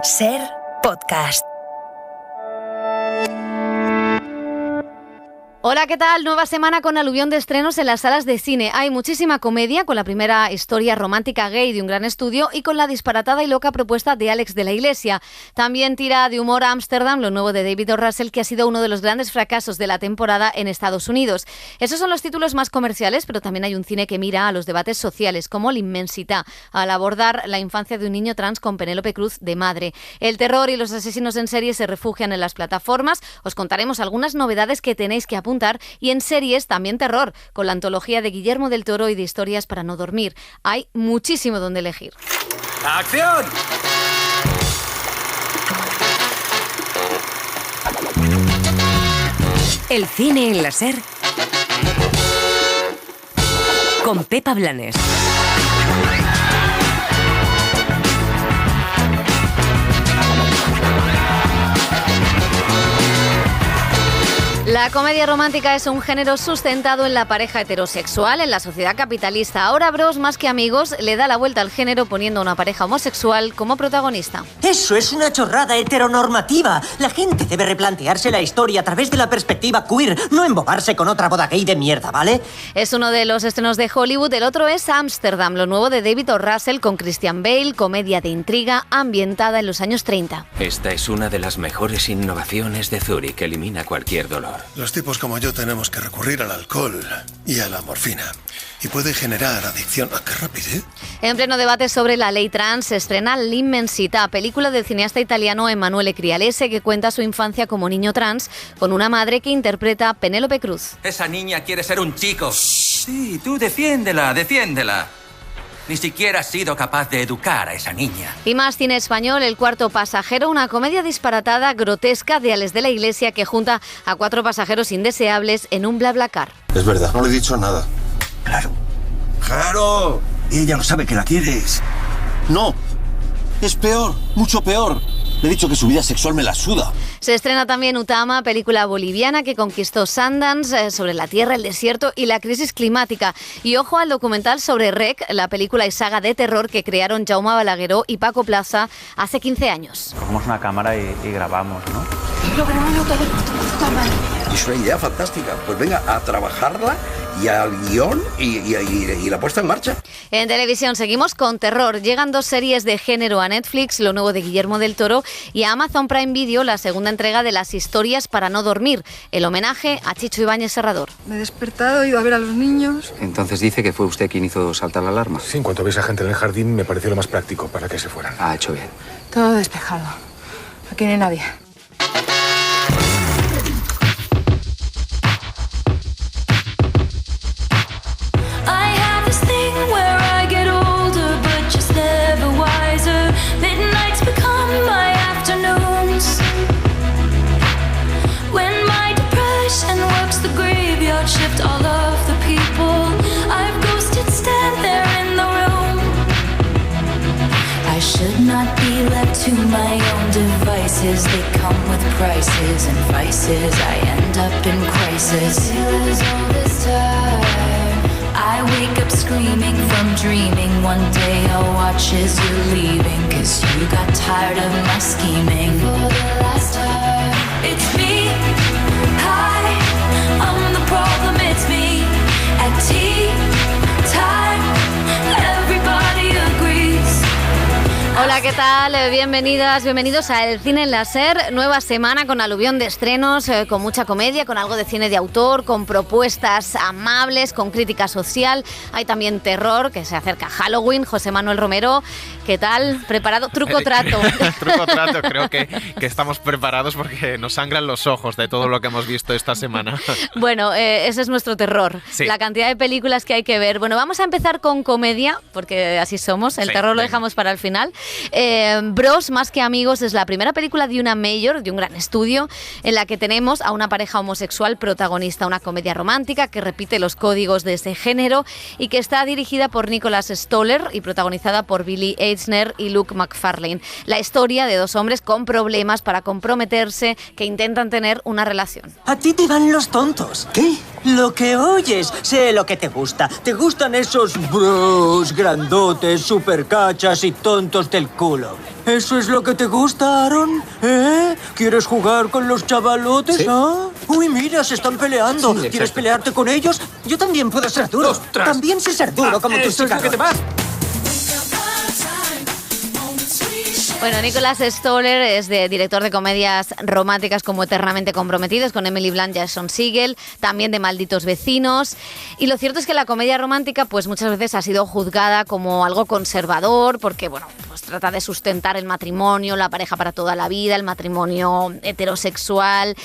Ser Podcast. Hola, ¿qué tal? Nueva semana con aluvión de estrenos en las salas de cine. Hay muchísima comedia, con la primera historia romántica gay de un gran estudio y con la disparatada y loca propuesta de Alex de la Iglesia. También tira de humor a Ámsterdam, lo nuevo de David O. Russell, que ha sido uno de los grandes fracasos de la temporada en Estados Unidos. Esos son los títulos más comerciales, pero también hay un cine que mira a los debates sociales, como L'Immensità, al abordar la infancia de un niño trans con Penélope Cruz de madre. El terror y los asesinos en serie se refugian en las plataformas. Os contaremos algunas novedades que tenéis que apuntar. Y en series también terror, con la antología de Guillermo del Toro y de Historias para no dormir. Hay muchísimo donde elegir. ¡Acción! El cine en la Ser con Pepa Blanes. La comedia romántica es un género sustentado en la pareja heterosexual en la sociedad capitalista. Ahora Bros, más que amigos, le da la vuelta al género poniendo a una pareja homosexual como protagonista. Eso es una chorrada heteronormativa. La gente debe replantearse la historia a través de la perspectiva queer, no embobarse con otra boda gay de mierda, ¿vale? Es uno de los estrenos de Hollywood. El otro es Ámsterdam, lo nuevo de David O. Russell con Christian Bale, comedia de intriga ambientada en los años 30. Esta es una de las mejores innovaciones de Zurich. Elimina cualquier dolor. Los tipos como yo tenemos que recurrir al alcohol y a la morfina. Y puede generar adicción. ¡Ah, qué rapidez! En pleno debate sobre la ley trans se estrena L'Immensità, película del cineasta italiano Emanuele Crialese, que cuenta su infancia como niño trans con una madre que interpreta a Penélope Cruz. Esa niña quiere ser un chico. Sí, tú defiéndela, defiéndela. Ni siquiera has sido capaz de educar a esa niña. Y más cine español, El cuarto pasajero, una comedia disparatada, grotesca de Alex de la Iglesia que junta a 4 pasajeros indeseables en un BlaBlaCar. Es verdad, no le he dicho nada. Claro. ¡Claro! Y ella no sabe que la quieres. No, es peor, mucho peor. Le he dicho que su vida sexual me la suda. Se estrena también Utama, película boliviana que conquistó Sundance, sobre la tierra, el desierto y la crisis climática. Y ojo al documental sobre REC, la película y saga de terror que crearon Jaume Balagueró y Paco Plaza hace 15 años. Cogemos una cámara y grabamos, ¿no? Lo grabamos todo por tu puta madre. Es una idea fantástica. Pues venga, a trabajarla y al guión y la puesta en marcha. En televisión seguimos con terror. Llegan 2 series de género a Netflix, lo nuevo de Guillermo del Toro, y a Amazon Prime Video, la segunda entrega de Las Historias para no dormir, el homenaje a Chicho Ibáñez Serrador. Me he despertado, he ido a ver a los niños. Entonces dice que fue usted quien hizo saltar la alarma. Sí, en cuanto ves a gente en el jardín, me pareció lo más práctico para que se fueran. Ha hecho bien. Todo despejado. Aquí no hay nadie. Shift all of the people I've ghosted stand there in the room. I should not be left to my own devices. They come with prices and vices. I end up in crisis. Is all this time I wake up screaming from dreaming. One day I'll watch as you're leaving, 'cause you got tired of my scheming. For the last time, it's me. Hi, I'm the problem, it's me. At tea time, everybody agrees. Hola, ¿qué tal? Bienvenidas, bienvenidos a El Cine en la Ser. Nueva semana con aluvión de estrenos, con mucha comedia, con algo de cine de autor, con propuestas amables, con crítica social. Hay también terror, que se acerca a Halloween. José Manuel Romero, ¿qué tal? ¿Preparado? Truco trato. Truco trato, creo que estamos preparados porque nos sangran los ojos de todo lo que hemos visto esta semana. Bueno, ese es nuestro terror. Sí. La cantidad de películas que hay que ver. Bueno, vamos a empezar con comedia, porque así somos. El terror lo dejamos para el final. Bros, más que amigos, es la primera película de una major, de un gran estudio, en la que tenemos a una pareja homosexual protagonista, una comedia romántica que repite los códigos de ese género y que está dirigida por Nicholas Stoller y protagonizada por Billy Eichner y Luke McFarlane. La historia de 2 hombres con problemas para comprometerse que intentan tener una relación. A ti te van los tontos. ¿Qué? Lo que oyes. Sé lo que te gusta. Te gustan esos bros grandotes, supercachas y tontos tocarte el culo. ¿Eso es lo que te gusta, Aaron? ¿Eh? ¿Quieres jugar con los chavalotes? ¿Sí? ¿Ah? Uy, mira, se están peleando. Sí, ¿Quieres pelearte con ellos? Yo también puedo ser duro. ¡Ostras! También sé ser duro como tus chica, ¿qué te vas? Bueno, Nicholas Stoller es director de comedias románticas como Eternamente Comprometidos con Emily Blunt y Jason Segel, también de Malditos Vecinos. Y lo cierto es que la comedia romántica pues muchas veces ha sido juzgada como algo conservador porque, bueno, pues trata de sustentar el matrimonio, la pareja para toda la vida, el matrimonio heterosexual.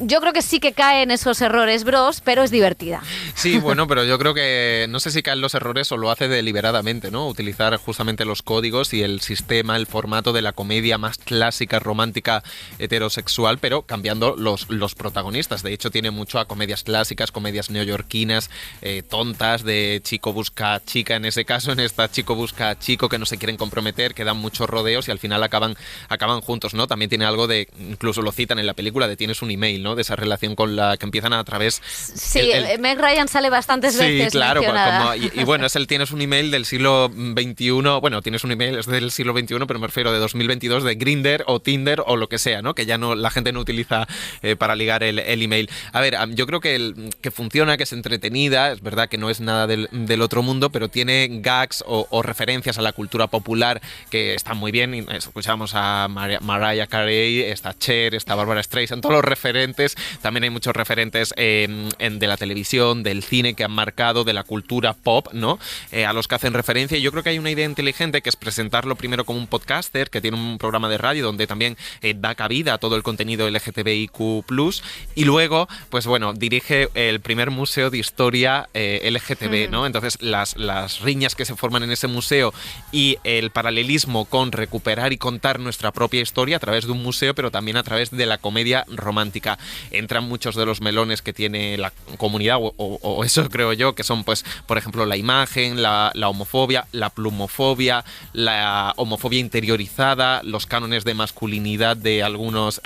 Yo creo que sí que cae en esos errores, Bros, pero es divertida. Sí, bueno, pero yo creo que no sé si caen los errores o lo hace deliberadamente, ¿no? Utilizar justamente los códigos y el sistema, el formato de la comedia más clásica, romántica, heterosexual, pero cambiando los protagonistas. De hecho, tiene mucho a comedias clásicas, comedias neoyorquinas, tontas, de chico busca chica en ese caso, en esta chico busca chico que no se quieren comprometer, que dan muchos rodeos y al final acaban juntos, ¿no? También tiene algo de, incluso lo citan en la película, de tienes un email, ¿no? De esa relación con la que empiezan a través... Sí, Meg Ryan sale bastantes veces. Sí, claro, mencionada. y bueno, tienes un email del siglo XXI, bueno, tienes un email, es del siglo XXI, pero me refiero de 2022, de Grindr o Tinder o lo que sea, ¿no? Que ya no la gente no utiliza para ligar el email. A ver, yo creo que funciona, que es entretenida, es verdad que no es nada del otro mundo, pero tiene gags o referencias a la cultura popular que están muy bien. Escuchamos a Mariah Carey, está Cher, está Barbara Streisand, todos los referentes. También hay muchos referentes de la televisión, del cine que han marcado, de la cultura pop, ¿no? A los que hacen referencia. Y yo creo que hay una idea inteligente que es presentarlo primero como un podcaster que tiene un programa de radio donde también da cabida a todo el contenido LGTBIQ+, y luego, pues bueno, dirige el primer museo de historia LGTB, ¿no? Entonces las riñas que se forman en ese museo y el paralelismo con recuperar y contar nuestra propia historia a través de un museo, pero también a través de la comedia romántica. Entran muchos de los melones que tiene la comunidad, o eso creo yo, que son, pues, por ejemplo, la imagen, la homofobia, la plumofobia, la homofobia interiorizada, los cánones de masculinidad de algunos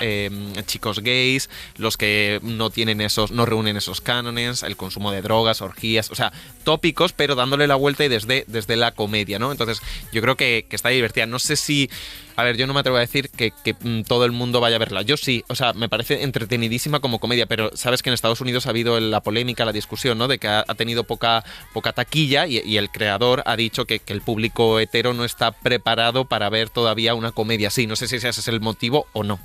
chicos gays, los que no reúnen esos cánones, el consumo de drogas, orgías, o sea, tópicos, pero dándole la vuelta y desde la comedia, ¿no? Entonces, yo creo que está divertida. No sé si... A ver, yo no me atrevo a decir que todo el mundo vaya a verla. Yo sí, o sea, me parece entretenidísima como comedia, pero sabes que en Estados Unidos ha habido la polémica, la discusión, ¿no? De que ha tenido poca taquilla y el creador ha dicho que el público hetero no está preparado para ver todavía una comedia así. No sé si ese es el motivo o no.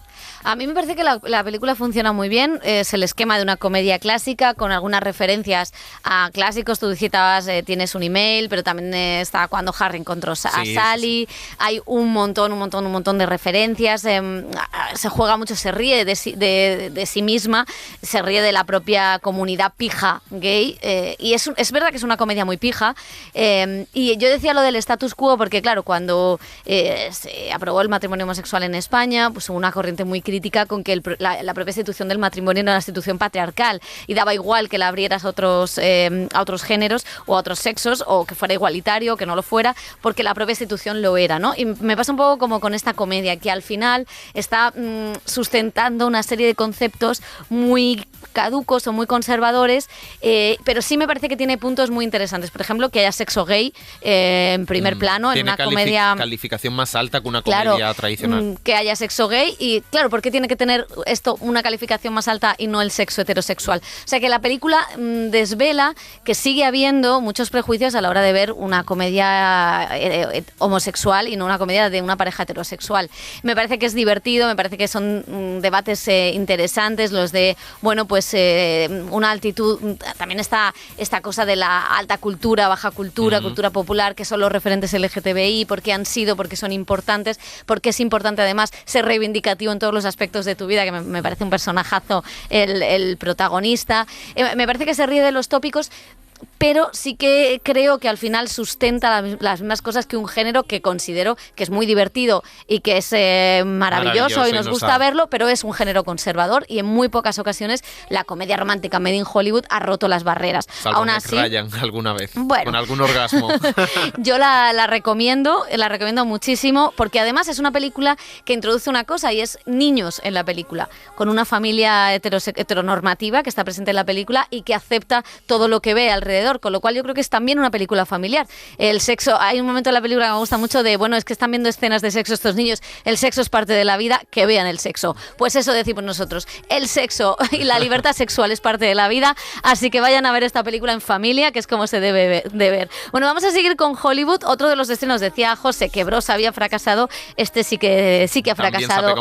A mí me parece que la película funciona muy bien. Es el esquema de una comedia clásica con algunas referencias a clásicos. Tú citabas Tienes un email, pero también está Cuando Harry encontró a Sally. Sí. Hay un montón de referencias. Se juega mucho, se ríe de sí misma, se ríe de la propia comunidad pija gay. Y es verdad que es una comedia muy pija. Y yo decía lo del status quo porque, claro, cuando se aprobó el matrimonio homosexual en España, pues hubo una corriente muy crítica con que la propia institución del matrimonio era una institución patriarcal y daba igual que la abrieras a otros géneros o a otros sexos, o que fuera igualitario o que no lo fuera, porque la propia institución lo era, ¿no? Y me pasa un poco como con esta comedia, que al final está sustentando una serie de conceptos muy caducos o muy conservadores, pero sí me parece que tiene puntos muy interesantes. Por ejemplo, que haya sexo gay en primer plano en una comedia... calificación más alta que una comedia tradicional. Que haya sexo gay y, claro, ¿por qué tiene que tener esto una calificación más alta y no el sexo heterosexual? O sea, que la película desvela que sigue habiendo muchos prejuicios a la hora de ver una comedia homosexual y no una comedia de una pareja heterosexual. Me parece que es divertido, me parece que son debates interesantes, los de, bueno, pues una altitud, también está esta cosa de la alta cultura, baja cultura, cultura popular, que son los referentes LGTBI, por qué han sido, por qué son importantes, porque es importante además ser reivindicativo en todos los aspectos de tu vida, que me parece un personajazo el protagonista. Me parece que se ríe de los tópicos, pero sí que creo que al final sustenta las mismas cosas que un género que considero que es muy divertido y que es maravilloso y nos gusta verlo, pero es un género conservador y en muy pocas ocasiones la comedia romántica made in Hollywood ha roto las barreras. Salvo Aún Meg así, Ryan alguna vez, bueno, con algún orgasmo. Yo la recomiendo muchísimo, porque además es una película que introduce una cosa, y es niños en la película, con una familia heteronormativa que está presente en la película y que acepta todo lo que ve alrededor alrededor, con lo cual yo creo que es también una película familiar. El sexo, hay un momento en la película que me gusta mucho de, bueno, es que están viendo escenas de sexo estos niños, el sexo es parte de la vida, que vean el sexo. Pues eso decimos nosotros, el sexo y la libertad sexual es parte de la vida, así que vayan a ver esta película en familia, que es como se debe de ver. Bueno, vamos a seguir con Hollywood. Otro de los estrenos, decía José, que Bros había fracasado, este sí que ha fracasado.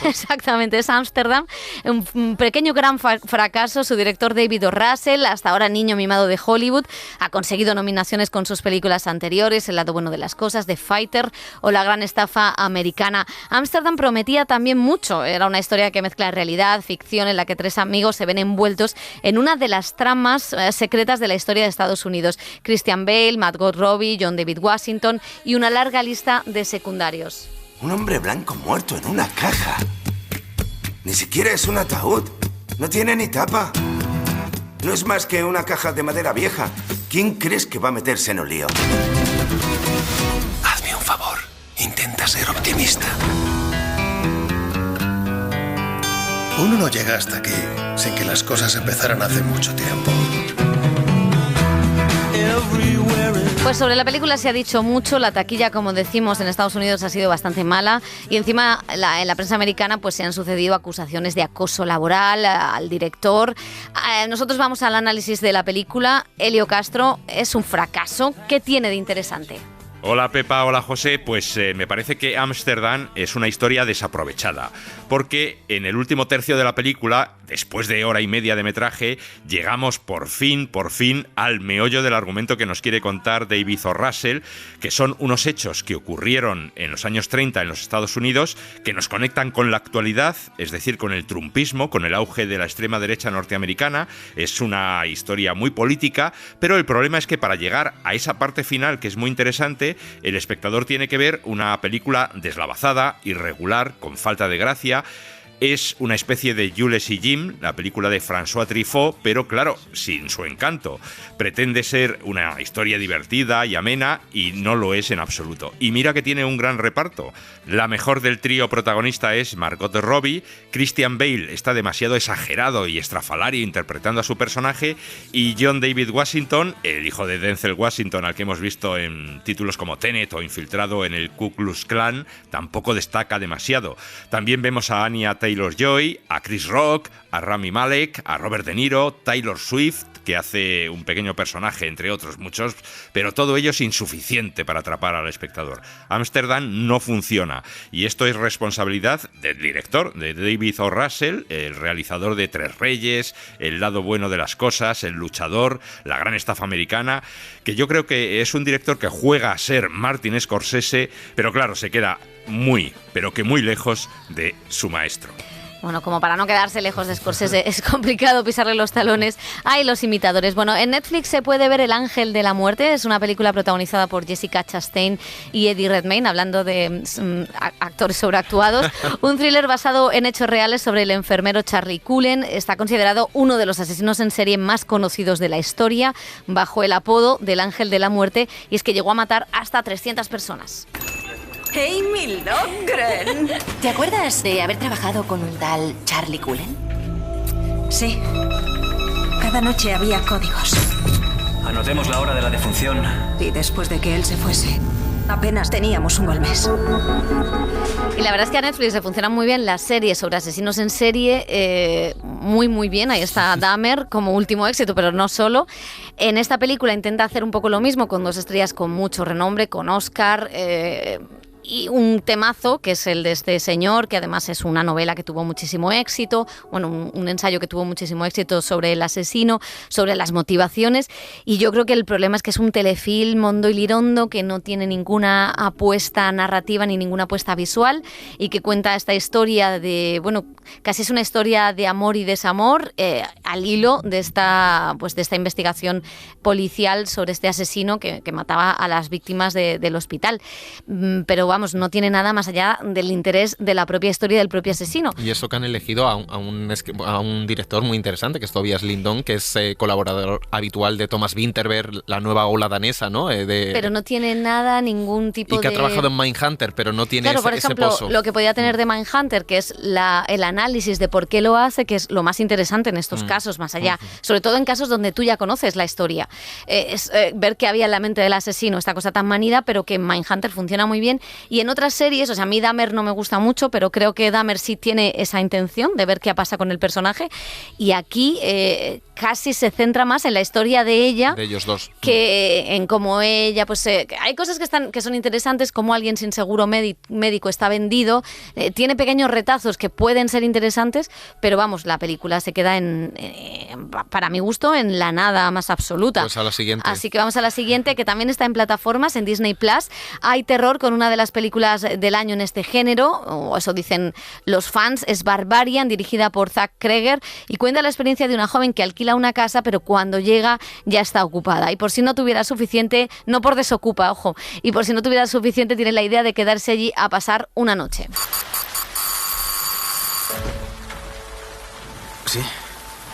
Exactamente, es Ámsterdam, un pequeño gran fracaso. Su director David O. Russell, hasta ahora niño mimado de Hollywood, ha conseguido nominaciones con sus películas anteriores, El lado bueno de las cosas, The Fighter o La gran estafa americana. Ámsterdam prometía también mucho, era una historia que mezcla realidad, ficción, en la que 3 amigos se ven envueltos en una de las tramas secretas de la historia de Estados Unidos. Christian Bale, Margot Robbie, John David Washington y una larga lista de secundarios. Un hombre blanco muerto en una caja. Ni siquiera es un ataúd. No tiene ni tapa. No es más que una caja de madera vieja. ¿Quién crees que va a meterse en un lío? Hazme un favor. Intenta ser optimista. Uno no llega hasta aquí sin que las cosas empezaran hace mucho tiempo. Pues sobre la película se ha dicho mucho, la taquilla, como decimos, en Estados Unidos ha sido bastante mala y encima en la prensa americana pues se han sucedido acusaciones de acoso laboral al director. Nosotros vamos al análisis de la película. Elio Castro, es un fracaso. ¿Qué tiene de interesante? Hola Pepa, hola José, pues me parece que Ámsterdam es una historia desaprovechada, porque en el último tercio de la película, después de hora y media de metraje, llegamos por fin al meollo del argumento que nos quiere contar David O. Russell, que son unos hechos que ocurrieron en los años 30 en los Estados Unidos, que nos conectan con la actualidad, es decir, con el trumpismo, con el auge de la extrema derecha norteamericana. Es una historia muy política, pero el problema es que para llegar a esa parte final, que es muy interesante, el espectador tiene que ver una película deslavazada, irregular, con falta de gracia. Es una especie de Jules y Jim, la película de François Truffaut, pero claro, sin su encanto. Pretende ser una historia divertida y amena y no lo es en absoluto. Y mira que tiene un gran reparto. La mejor del trío protagonista es Margot Robbie, Christian Bale está demasiado exagerado y estrafalario interpretando a su personaje, y John David Washington, el hijo de Denzel Washington al que hemos visto en títulos como Tenet o infiltrado en el Ku Klux Klan, tampoco destaca demasiado. También vemos a Anya Taylor-Joy, a Chris Rock, a Rami Malek, a Robert De Niro, Taylor Swift, que hace un pequeño personaje, entre otros muchos, pero todo ello es insuficiente para atrapar al espectador. Ámsterdam no funciona, y esto es responsabilidad del director, de David O. Russell, el realizador de Tres Reyes, El lado bueno de las cosas, El luchador, La gran estafa americana, que yo creo que es un director que juega a ser Martin Scorsese, pero claro, se queda muy, pero que muy lejos de su maestro. Bueno, como para no quedarse lejos de Scorsese, es complicado pisarle los talones. Hay los imitadores. Bueno, en Netflix se puede ver El ángel de la muerte. Es una película protagonizada por Jessica Chastain y Eddie Redmayne, hablando de actores sobreactuados. Un thriller basado en hechos reales sobre el enfermero Charlie Cullen. Está considerado uno de los asesinos en serie más conocidos de la historia, bajo el apodo del ángel de la muerte, y es que llegó a matar hasta 300 personas. ¡Amy Lofgren! ¿Te acuerdas de haber trabajado con un tal Charlie Cullen? Sí. Cada noche había códigos. Anotemos la hora de la defunción. Y después de que él se fuese, apenas teníamos un al mes. Y la verdad es que a Netflix le funcionan muy bien las series sobre asesinos en serie, muy bien. Ahí está Dahmer como último éxito, pero no solo. En esta película intenta hacer un poco lo mismo, con 2 estrellas con mucho renombre, con Oscar, y un temazo que es el de este señor, que además es una novela que tuvo muchísimo éxito, bueno, un ensayo que tuvo muchísimo éxito sobre el asesino, sobre las motivaciones, y yo creo que el problema es que es un telefilm hondo y lirondo que no tiene ninguna apuesta narrativa ni ninguna apuesta visual, y que cuenta esta historia de, bueno, casi es una historia de amor y desamor, al hilo de esta investigación policial sobre este asesino que mataba a las víctimas del hospital. Pero vamos, no tiene nada más allá del interés de la propia historia del propio asesino. Y eso que han elegido a un director muy interesante, que es Tobias Lindon, que es colaborador habitual de Thomas Vinterberg, la nueva ola danesa, ¿no? Pero no tiene nada, ningún tipo de... Y que ha trabajado en Mindhunter, pero no tiene por ese ejemplo, pozo. Lo que podía tener de Mindhunter, que es el análisis de por qué lo hace, que es lo más interesante en estos casos, más allá, sobre todo en casos donde tú ya conoces la historia. Es ver qué había en la mente del asesino, esta cosa tan manida, pero que en Mindhunter funciona muy bien. Y en otras series, o sea, a mí Dahmer no me gusta mucho, pero creo que Dahmer sí tiene esa intención de ver qué pasa con el personaje. Y aquí casi se centra más en la historia de ella, de ellos dos, que en cómo ella, pues hay cosas que son interesantes, como alguien sin seguro médico está vendido, tiene pequeños retazos que pueden ser interesantes, pero vamos, la película se queda para mi gusto, en la nada más absoluta. Pues a la siguiente. Así que vamos a la siguiente, que también está en plataformas, en Disney Plus. Hay terror con una de las películas del año en este género, o eso dicen los fans, es Barbarian, dirigida por Zach Kreger, y cuenta la experiencia de una joven que alquila una casa, pero cuando llega ya está ocupada. Y por si no tuviera suficiente, no por desocupa, ojo, y por si no tuviera suficiente, tiene la idea de quedarse allí a pasar una noche. Sí.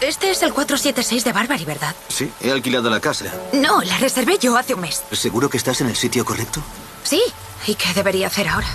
Este es el 476 de Barbary, ¿verdad? Sí, he alquilado la casa. No, la reservé yo hace un mes. ¿Seguro que estás en el sitio correcto? Sí. ¿Y qué debería hacer ahora?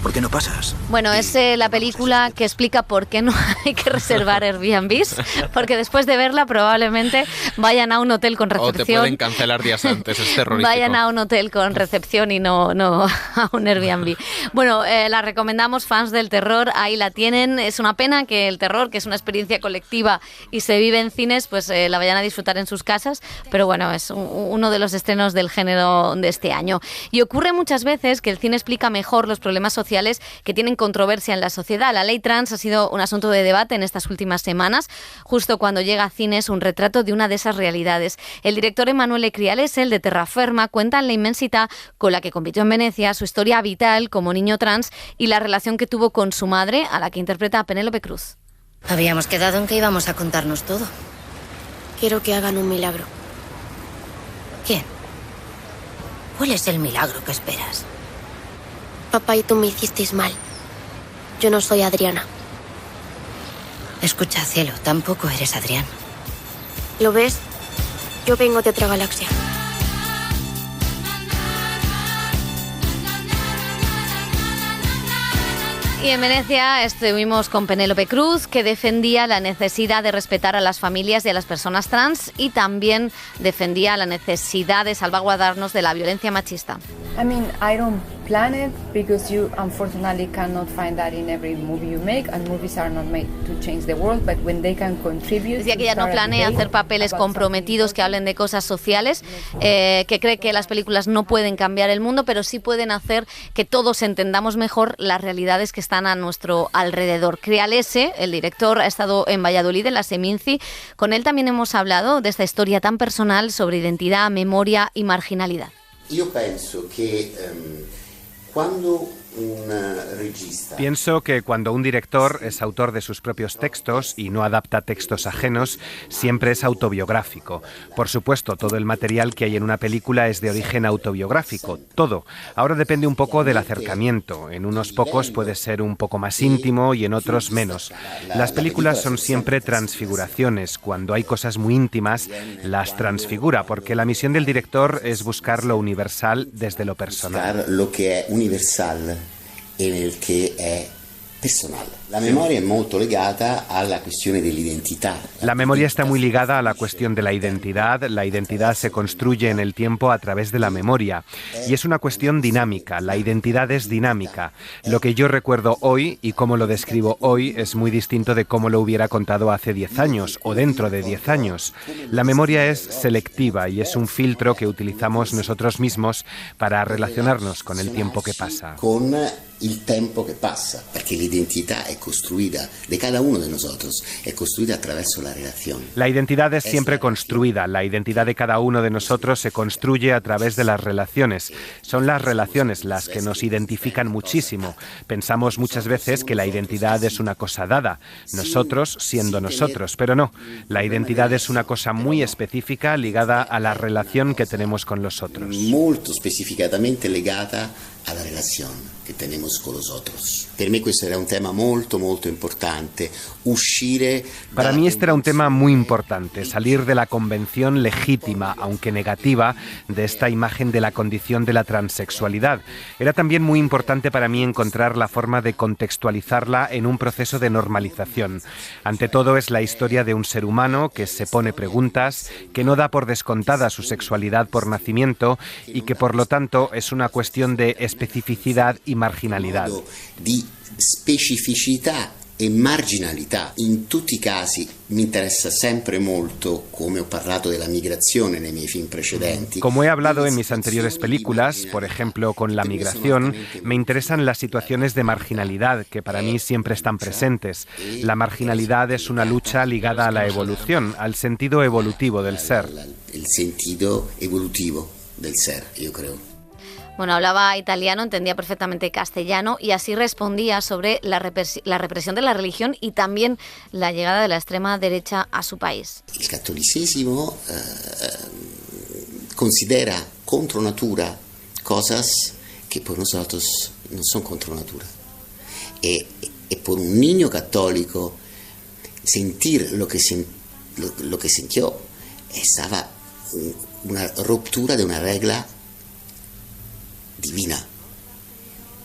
¿Por qué no pasas? Bueno, es la película que explica por qué no hay que reservar Airbnbs, porque después de verla probablemente vayan a un hotel con recepción. O te pueden cancelar días antes, es terrorífico. Vayan a un hotel con recepción y no a un Airbnb. Bueno, la recomendamos, fans del terror, ahí la tienen. Es una pena que el terror, que es una experiencia colectiva y se vive en cines, pues la vayan a disfrutar en sus casas, pero bueno, es uno de los estrenos del género de este año. Y ocurre muchas veces que el cine explica mejor los problemas sociales que tienen controversia en la sociedad. La ley trans ha sido un asunto de debate en estas últimas semanas, justo cuando llega a cines un retrato de una de esas realidades. El director Emanuele Criales, el de Terraferma, cuenta en la inmensidad con la que compitió en Venecia, su historia vital como niño trans y la relación que tuvo con su madre, a la que interpreta a Penélope Cruz. Habíamos quedado en que íbamos a contarnos todo. Quiero que hagan un milagro. ¿Quién? ¿Cuál es el milagro que esperas? Papá y tú me hicisteis mal. Yo no soy Adriana. Escucha, cielo, tampoco eres Adrián. ¿Lo ves? Yo vengo de otra galaxia. Y en Venecia estuvimos con Penélope Cruz, que defendía la necesidad de respetar a las familias y a las personas trans, y también defendía la necesidad de salvaguardarnos de la violencia machista. I mean, I don't plan it because you unfortunately cannot find that in every movie you make, and movies are not made to change the world, but when they can contribute. Decía que ella no planea hacer papeles comprometidos que hablen de cosas sociales, que cree que las películas no pueden cambiar el mundo, pero sí pueden hacer que todos entendamos mejor las realidades que están a nuestro alrededor. Crialese, el director, ha estado en Valladolid, en la Seminci. Con él también hemos hablado de esta historia tan personal sobre identidad, memoria y marginalidad. Io penso che quando Pienso que cuando un director es autor de sus propios textos y no adapta textos ajenos, siempre es autobiográfico. Por supuesto, todo el material que hay en una película es de origen autobiográfico, todo. Ahora depende un poco del acercamiento. En unos pocos puede ser un poco más íntimo y en otros menos. Las películas son siempre transfiguraciones. Cuando hay cosas muy íntimas, las transfigura, porque la misión del director es buscar lo universal desde lo personal. Lo que es universal e nel che è personale. La memoria è molto legata alla questione dell'identità. La memoria está muy ligada a la cuestión de la identidad. La identidad se construye en el tiempo a través de la memoria. Y es una cuestión dinámica. La identidad es dinámica. Lo que yo recuerdo hoy y cómo lo describo hoy es muy distinto de cómo lo hubiera contado hace 10 años o dentro de 10 años. La memoria es selectiva y es un filtro que utilizamos nosotros mismos para relacionarnos con el tiempo que pasa. Con el tiempo que pasa, porque la identidad es construida de cada uno de nosotros, es construida a través de la relación. La identidad es siempre construida, la identidad de cada uno de nosotros se construye a través de las relaciones. Son las relaciones las que nos identifican muchísimo. Pensamos muchas veces que la identidad es una cosa dada, nosotros siendo nosotros, pero no. La identidad es una cosa muy específica ligada a la relación que tenemos con los otros. Molto específicamente legata alla relazione che tenemos con los otros. Per me questo era un tema molto importante, uscire. Para mí este era un tema muy importante, salir de la convención legítima, aunque negativa, de esta imagen de la condición de la transexualidad. Era también muy importante para mí encontrar la forma de contextualizarla en un proceso de normalización. Ante todo es la historia de un ser humano que se pone preguntas, que no da por descontada su sexualidad por nacimiento y que por lo tanto es una cuestión de especificidad y marginalidad. Di specificità e marginalità. In tutti i casi mi interessa sempre molto, come ho parlato della migrazione nei miei film precedenti. Como he hablado en mis anteriores películas, por ejemplo con la migración, me interesan las situaciones de marginalidad que para mí siempre están presentes. La marginalidad es una lucha ligada a la evolución, al sentido evolutivo del ser. El sentido evolutivo del ser, yo creo. Bueno, hablaba italiano, entendía perfectamente castellano y así respondía sobre la represión de la religión y también la llegada de la extrema derecha a su país. El catolicismo considera contra natura cosas que por nosotros no son contra natura. Y por un niño católico sentir lo que sintió estaba una ruptura de una regla divina,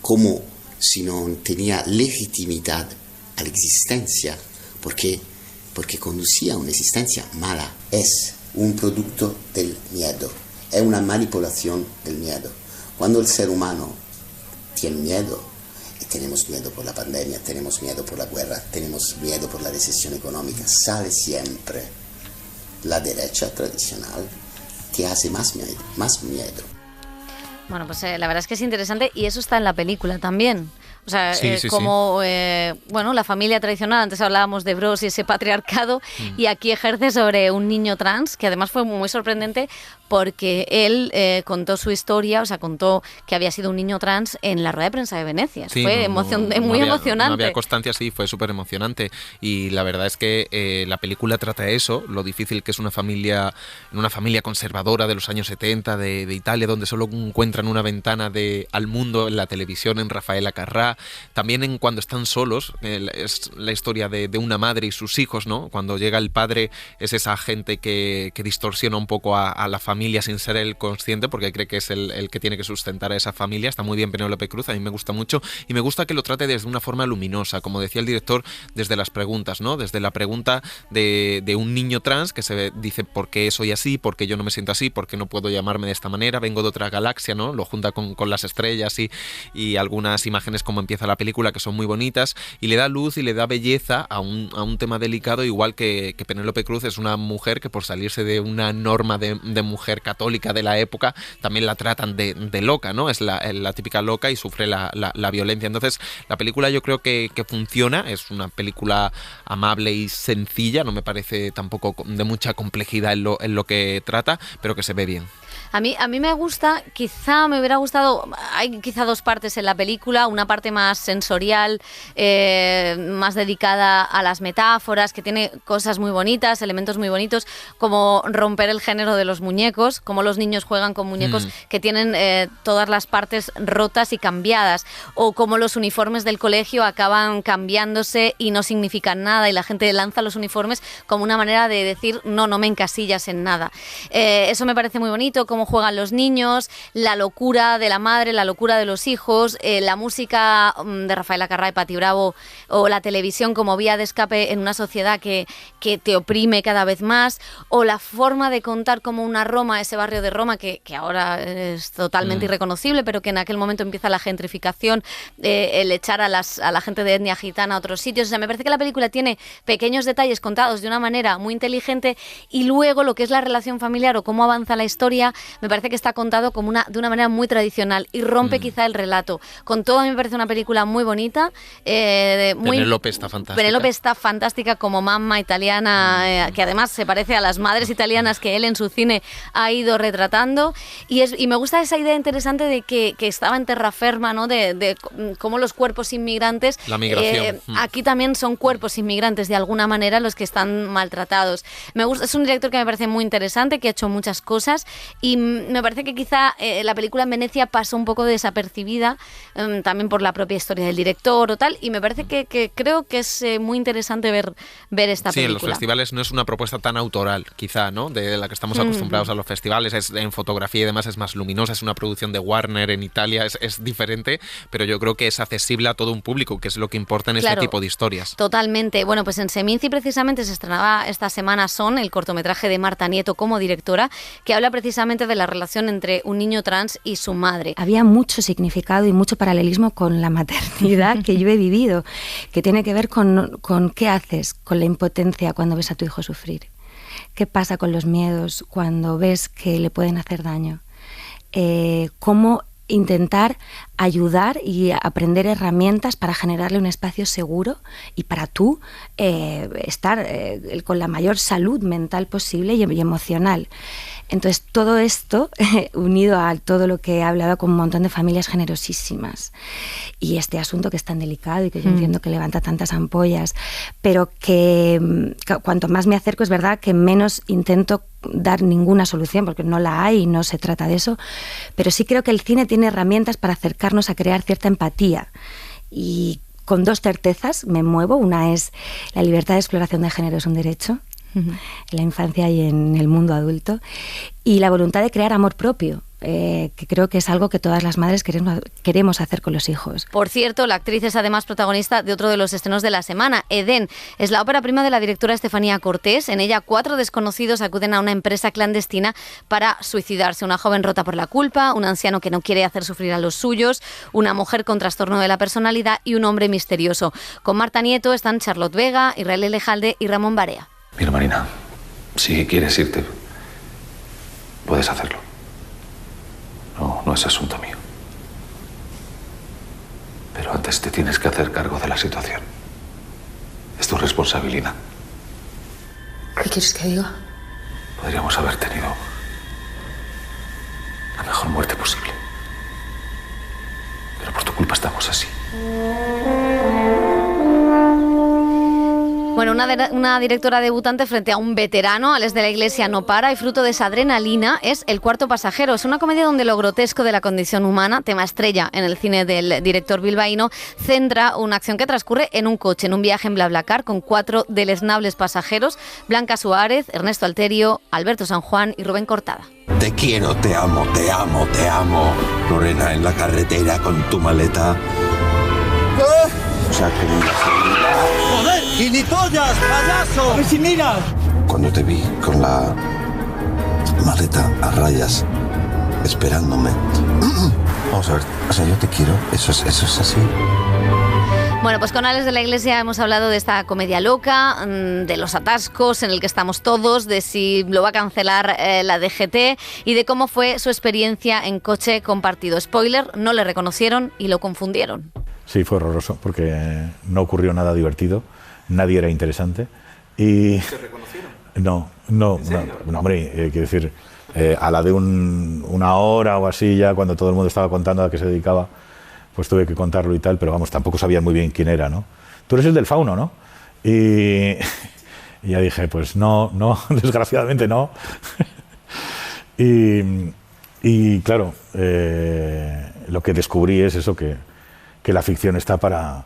como si no tenía legitimidad a la existencia, porque conducía a una existencia mala. Es un producto del miedo, es una manipulación del miedo. Cuando el ser humano tiene miedo, y tenemos miedo por la pandemia, tenemos miedo por la guerra, tenemos miedo por la recesión económica, sale siempre la derecha tradicional que hace más miedo. Bueno, pues la verdad es que es interesante y eso está en la película también. O sea, como bueno, la familia tradicional, antes hablábamos de Bros y ese patriarcado, y aquí ejerce sobre un niño trans, que además fue muy sorprendente porque él contó su historia, o sea, contó que había sido un niño trans en la rueda de prensa de Venecia. Sí, fue muy emocionante. No había constancia, sí, fue súper emocionante. Y la verdad es que la película trata eso, lo difícil que es una familia conservadora de los años 70 de Italia, donde solo encuentran una ventana al mundo en la televisión, en Rafaela Carrà. También en Cuando están solos, es la historia de una madre y sus hijos, ¿no? Cuando llega el padre, es esa gente que distorsiona un poco a la familia sin ser él consciente, porque cree que es el que tiene que sustentar a esa familia. Está muy bien Penélope Cruz, a mí me gusta mucho, y me gusta que lo trate desde una forma luminosa, como decía el director, desde las preguntas, ¿no? Desde la pregunta de un niño trans que se dice ¿por qué soy así? ¿Por qué yo no me siento así? ¿Por qué no puedo llamarme de esta manera? Vengo de otra galaxia, ¿no? Lo junta con las estrellas y algunas imágenes como empieza la película que son muy bonitas, y le da luz y le da belleza a un tema delicado, igual que Penélope Cruz es una mujer que por salirse de una norma de mujer católica de la época también la tratan de loca, ¿no? Es la típica loca y sufre la violencia. Entonces la película yo creo que funciona, es una película amable y sencilla, no me parece tampoco de mucha complejidad en lo que trata, pero que se ve bien. A mí me gusta, quizá me hubiera gustado, hay quizá dos partes en la película, una parte más sensorial, más dedicada a las metáforas, que tiene cosas muy bonitas, elementos muy bonitos, como romper el género de los muñecos, como los niños juegan con muñecos que tienen todas las partes rotas y cambiadas, o como los uniformes del colegio acaban cambiándose y no significan nada, y la gente lanza los uniformes como una manera de decir, no me encasillas en nada. Eso me parece muy bonito, cómo juegan los niños, la locura de la madre, la locura de los hijos, la música de Rafaela Carrà y Patti Bravo, o la televisión como vía de escape en una sociedad que te oprime cada vez más, o la forma de contar como una Roma, ese barrio de Roma que ahora es totalmente irreconocible, pero que en aquel momento empieza la gentrificación, el echar a la gente de etnia gitana a otros sitios. O sea, me parece que la película tiene pequeños detalles contados de una manera muy inteligente, y luego lo que es la relación familiar o cómo avanza la historia me parece que está contado como de una manera muy tradicional y rompe quizá el relato. Con todo, a mí me parece una película muy bonita. Penélope está fantástica. Penélope está fantástica como mamá italiana, que además se parece a las madres italianas que él en su cine ha ido retratando. Y me gusta esa idea interesante de que estaba en terraferma, ¿no? De cómo los cuerpos inmigrantes, la migración. Aquí también son cuerpos inmigrantes de alguna manera los que están maltratados. Es un director que me parece muy interesante, que ha hecho muchas cosas, y me parece que quizá la película en Venecia pasó un poco desapercibida, también por la propia historia del director o tal, y me parece que creo que es muy interesante ver esta película. Sí, en los festivales no es una propuesta tan autoral, quizá, ¿no? De la que estamos acostumbrados a los festivales, en fotografía y demás es más luminosa, es una producción de Warner en Italia, es diferente, pero yo creo que es accesible a todo un público, que es lo que importa en este tipo de historias. Totalmente. Bueno, pues en Seminci precisamente se estrenaba esta semana Son, el cortometraje de Marta Nieto como directora, que habla precisamente de la relación entre un niño trans y su madre. Había mucho significado y mucho paralelismo con la maternidad que yo he vivido, que tiene que ver con qué haces con la impotencia cuando ves a tu hijo sufrir. ¿Qué pasa con los miedos cuando ves que le pueden hacer daño? ¿Cómo intentar ayudar y aprender herramientas para generarle un espacio seguro y para tú estar con la mayor salud mental posible y emocional? Entonces, todo esto, unido a todo lo que he hablado con un montón de familias generosísimas, y este asunto que es tan delicado y que yo entiendo que levanta tantas ampollas, pero que cuanto más me acerco, es verdad que menos intento dar ninguna solución, porque no la hay y no se trata de eso, pero sí creo que el cine tiene herramientas para acercarnos a crear cierta empatía. Y con dos certezas me muevo. Una es la libertad de exploración de género es un derecho, en la infancia y en el mundo adulto, y la voluntad de crear amor propio, que creo que es algo que todas las madres queremos hacer con los hijos. Por cierto, la actriz es además protagonista de otro de los estrenos de la semana, Edén. Es la ópera prima de la directora Estefanía Cortés. En ella 4 desconocidos acuden a una empresa clandestina para suicidarse. Una joven rota por la culpa, un anciano que no quiere hacer sufrir a los suyos, una mujer con trastorno de la personalidad y un hombre misterioso. Con Marta Nieto están Charlotte Vega, Israel Elejalde y Ramón Barea. Mira, Marina, si quieres irte, puedes hacerlo. No es asunto mío. Pero antes te tienes que hacer cargo de la situación. Es tu responsabilidad. ¿Qué quieres que diga? Podríamos haber tenido la mejor muerte posible. Pero por tu culpa estamos así. Bueno, una directora debutante frente a un veterano, Alex de la Iglesia no para, y fruto de esa adrenalina es El cuarto pasajero. Es una comedia donde lo grotesco de la condición humana, tema estrella en el cine del director bilbaíno, centra una acción que transcurre en un coche, en un viaje en BlaBlaCar con 4 deleznables pasajeros: Blanca Suárez, Ernesto Alterio, Alberto San Juan y Rubén Cortada. Te quiero, te amo, te amo, te amo. Lorena, en la carretera con tu maleta. O sea, que ni la seguridad. ¡Joder! ¡Gilipollas, payaso! ¡Que si miras! Cuando te vi con la maleta a rayas, esperándome. Vamos a ver, o sea, yo te quiero, eso es así. Bueno, pues con Alex de la Iglesia hemos hablado de esta comedia loca, de los atascos en el que estamos todos, de si lo va a cancelar la DGT y de cómo fue su experiencia en coche compartido. Spoiler, no le reconocieron y lo confundieron. Sí, fue horroroso, porque no ocurrió nada divertido, nadie era interesante y... ¿Te reconocieron? No, hombre, quiero decir, a la de una hora o así, ya cuando todo el mundo estaba contando a qué se dedicaba, pues tuve que contarlo y tal, pero vamos, tampoco sabían muy bien quién era, ¿no? Tú eres el del fauno, ¿no? Y ya dije, pues no, desgraciadamente no. y claro, lo que descubrí es eso, que la ficción está para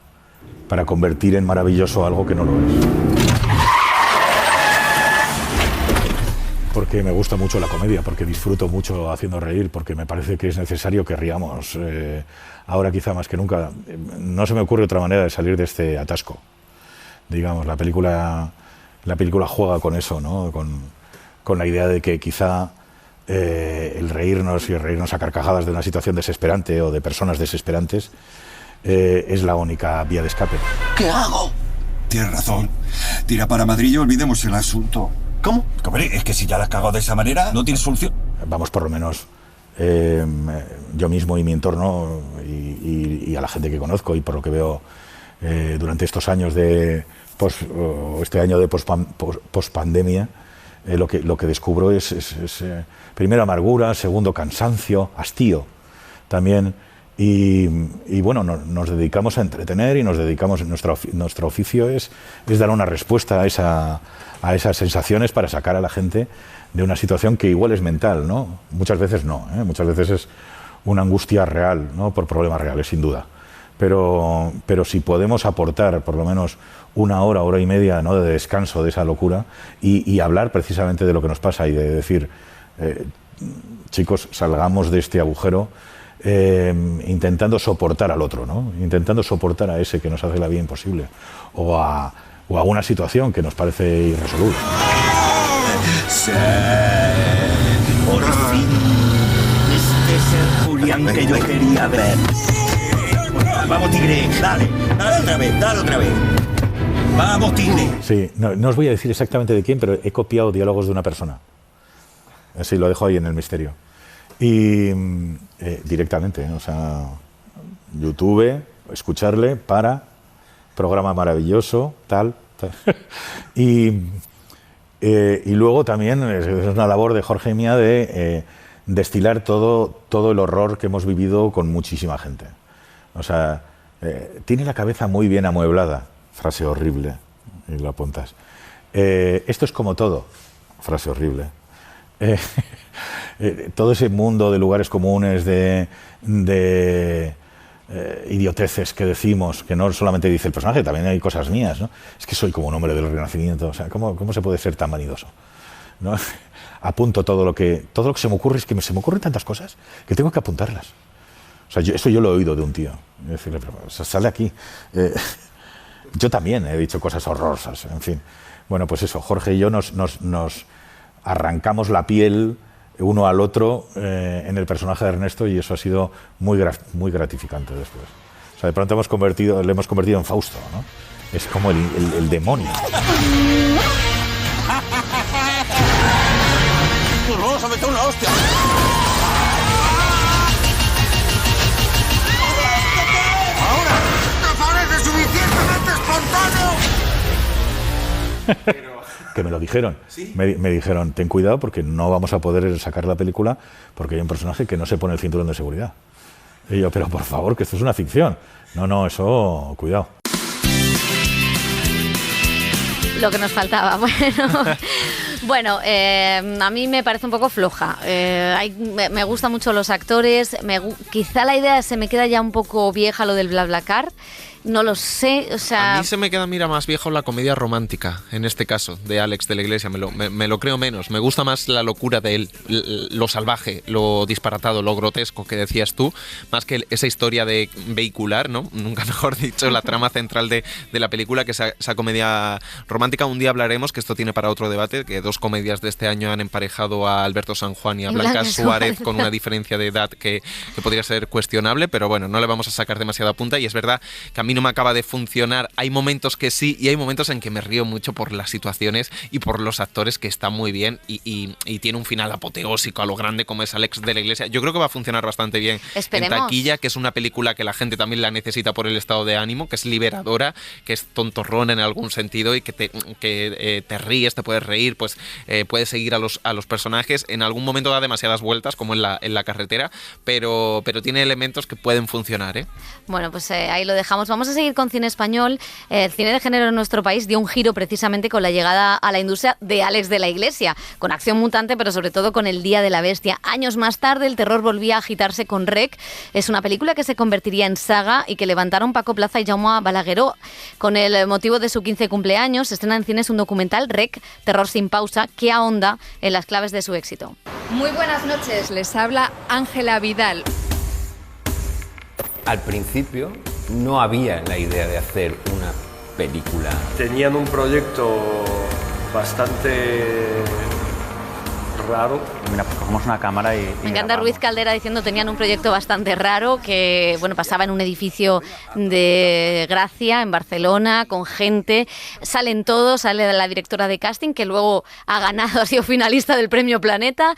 convertir en maravilloso algo que no lo es. Porque me gusta mucho la comedia, porque disfruto mucho haciendo reír, porque me parece que es necesario que riamos. Ahora quizá más que nunca. No se me ocurre otra manera de salir de este atasco. Digamos, la película juega con eso, ¿no? Con la idea de que quizá el reírnos y reírnos a carcajadas de una situación desesperante o de personas desesperantes es la única vía de escape. ¿Qué hago? Tienes razón. Tira para Madrid y olvidemos el asunto. ¿Cómo? Hombre, es que si ya la has cagado de esa manera, no tienes solución. Vamos, por lo menos yo mismo y mi entorno y a la gente que conozco y por lo que veo durante estos años este año de pospandemia, lo que descubro es primero amargura, segundo cansancio, hastío también, Y bueno, nos dedicamos a entretener y nos dedicamos, nuestro oficio es dar una respuesta a esas sensaciones para sacar a la gente de una situación que igual es mental, ¿no? Muchas veces no, muchas veces es una angustia real, ¿no? Por problemas reales, sin duda. Pero si podemos aportar por lo menos una hora y media, ¿no? De descanso de esa locura y hablar precisamente de lo que nos pasa y de decir, chicos, salgamos de este agujero intentando soportar al otro, ¿no? Intentando soportar a ese que nos hace la vida imposible o a una situación que nos parece irresoluble. Sí, por fin. Este es el Julián que yo quería ver. Vamos, tigre, dale otra vez. Vamos, tigre. Sí, no os voy a decir exactamente de quién, pero he copiado diálogos de una persona. Así lo dejo ahí en el misterio. Y directamente, o sea, YouTube, escucharle programa maravilloso, tal. Y luego también es una labor de Jorge y mía de destilar todo el horror que hemos vivido con muchísima gente. O sea, tiene la cabeza muy bien amueblada, frase horrible, y lo apuntas. Esto es como todo, frase horrible. Todo ese mundo de lugares comunes, de idioteces que decimos, que no solamente dice el personaje, también hay cosas mías, ¿no? Es que soy como un hombre del Renacimiento, o sea, ¿cómo se puede ser tan vanidoso? ¿No? Apunto todo lo que se me ocurre, es que se me ocurren tantas cosas que tengo que apuntarlas. O sea, eso yo lo he oído de un tío, decirle, pero, o sea, sale aquí. Yo también he dicho cosas horrorosas, en fin. Bueno, pues eso, Jorge y yo nos arrancamos la piel uno al otro en el personaje de Ernesto y eso ha sido muy gratificante después. O sea, de pronto le hemos convertido en Fausto, ¿no? Es como el demonio. ¡Nos vamos a meter una hostia! ¡Ahora! ¡Te parece suficientemente espontáneo! Que me lo dijeron. ¿Sí? Me dijeron, ten cuidado porque no vamos a poder sacar la película porque hay un personaje que no se pone el cinturón de seguridad. Y yo, pero por favor, que esto es una ficción. No, eso, cuidado. Lo que nos faltaba, Bueno, a mí me parece un poco floja. Me gustan mucho los actores. Quizá la idea se me queda ya un poco vieja, lo del BlaBlaCar. No lo sé, o sea... A mí se me queda, más viejo la comedia romántica, en este caso, de Alex de la Iglesia. Me lo creo menos. Me gusta más la locura de él, lo salvaje, lo disparatado, lo grotesco que decías tú, más que esa historia de vehicular, ¿no? Nunca mejor dicho, la trama central de la película, que esa comedia romántica. Un día hablaremos, que esto tiene para otro debate, que dos comedias de este año han emparejado a Alberto San Juan y a Blanca Suárez con una diferencia de edad que podría ser cuestionable, pero bueno, no le vamos a sacar demasiada punta y es verdad que a mí no me acaba de funcionar. Hay momentos que sí y hay momentos en que me río mucho por las situaciones y por los actores, que están muy bien y tiene un final apoteósico a lo grande como es Alex de la Iglesia. Yo creo que va a funcionar bastante bien. Esperemos. En taquilla, que es una película que la gente también la necesita por el estado de ánimo, que es liberadora, que es tontorrón en algún sentido y que te ríes, te puedes reír, pues puedes seguir a los personajes. En algún momento da demasiadas vueltas como en la carretera, pero tiene elementos que pueden funcionar, ¿eh? Bueno, pues ahí lo dejamos. Vamos a seguir con cine español. El cine de género en nuestro país dio un giro precisamente con la llegada a la industria de Alex de la Iglesia, con Acción Mutante, pero sobre todo con El Día de la Bestia. Años más tarde, el terror volvía a agitarse con Rec. Es una película que se convertiría en saga y que levantaron Paco Plaza y Jaume Balagueró. Con el motivo de su 15 cumpleaños, se estrena en cines un documental, Rec, Terror sin pausa, que ahonda en las claves de su éxito. Muy buenas noches, les habla Ángela Vidal. Al principio no había la idea de hacer una película. Tenían un proyecto bastante raro. Mira, pues cogemos una cámara y me encanta Ruiz Caldera diciendo tenían un proyecto bastante raro que, bueno, pasaba en un edificio de Gracia, en Barcelona, con gente. Salen todos, sale la directora de casting, que luego ha ganado, ha sido finalista del Premio Planeta,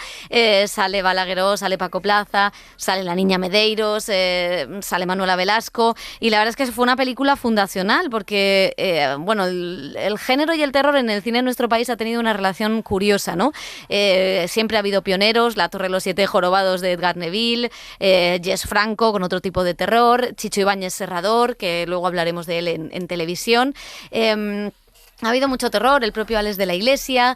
sale Balagueró, sale Paco Plaza, sale la niña Medeiros, sale Manuela Velasco, y la verdad es que fue una película fundacional porque, bueno, el género y el terror en el cine en nuestro país ha tenido una relación curiosa, ¿no? siempre ha habido pioneros, La Torre de los Siete Jorobados de Edgar Neville, Jess Franco con otro tipo de terror, Chicho Ibáñez Serrador, que luego hablaremos de él en televisión. Ha habido mucho terror, el propio Alex de la Iglesia,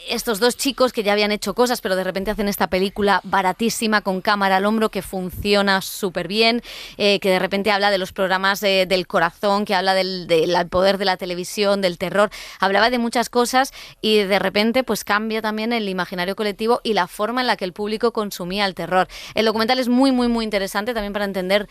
estos dos chicos que ya habían hecho cosas, pero de repente hacen esta película baratísima con cámara al hombro que funciona súper bien, que de repente habla de los programas del corazón, que habla del poder de la televisión, del terror, hablaba de muchas cosas y de repente pues cambia también el imaginario colectivo y la forma en la que el público consumía el terror. El documental es muy, muy, muy interesante también para entender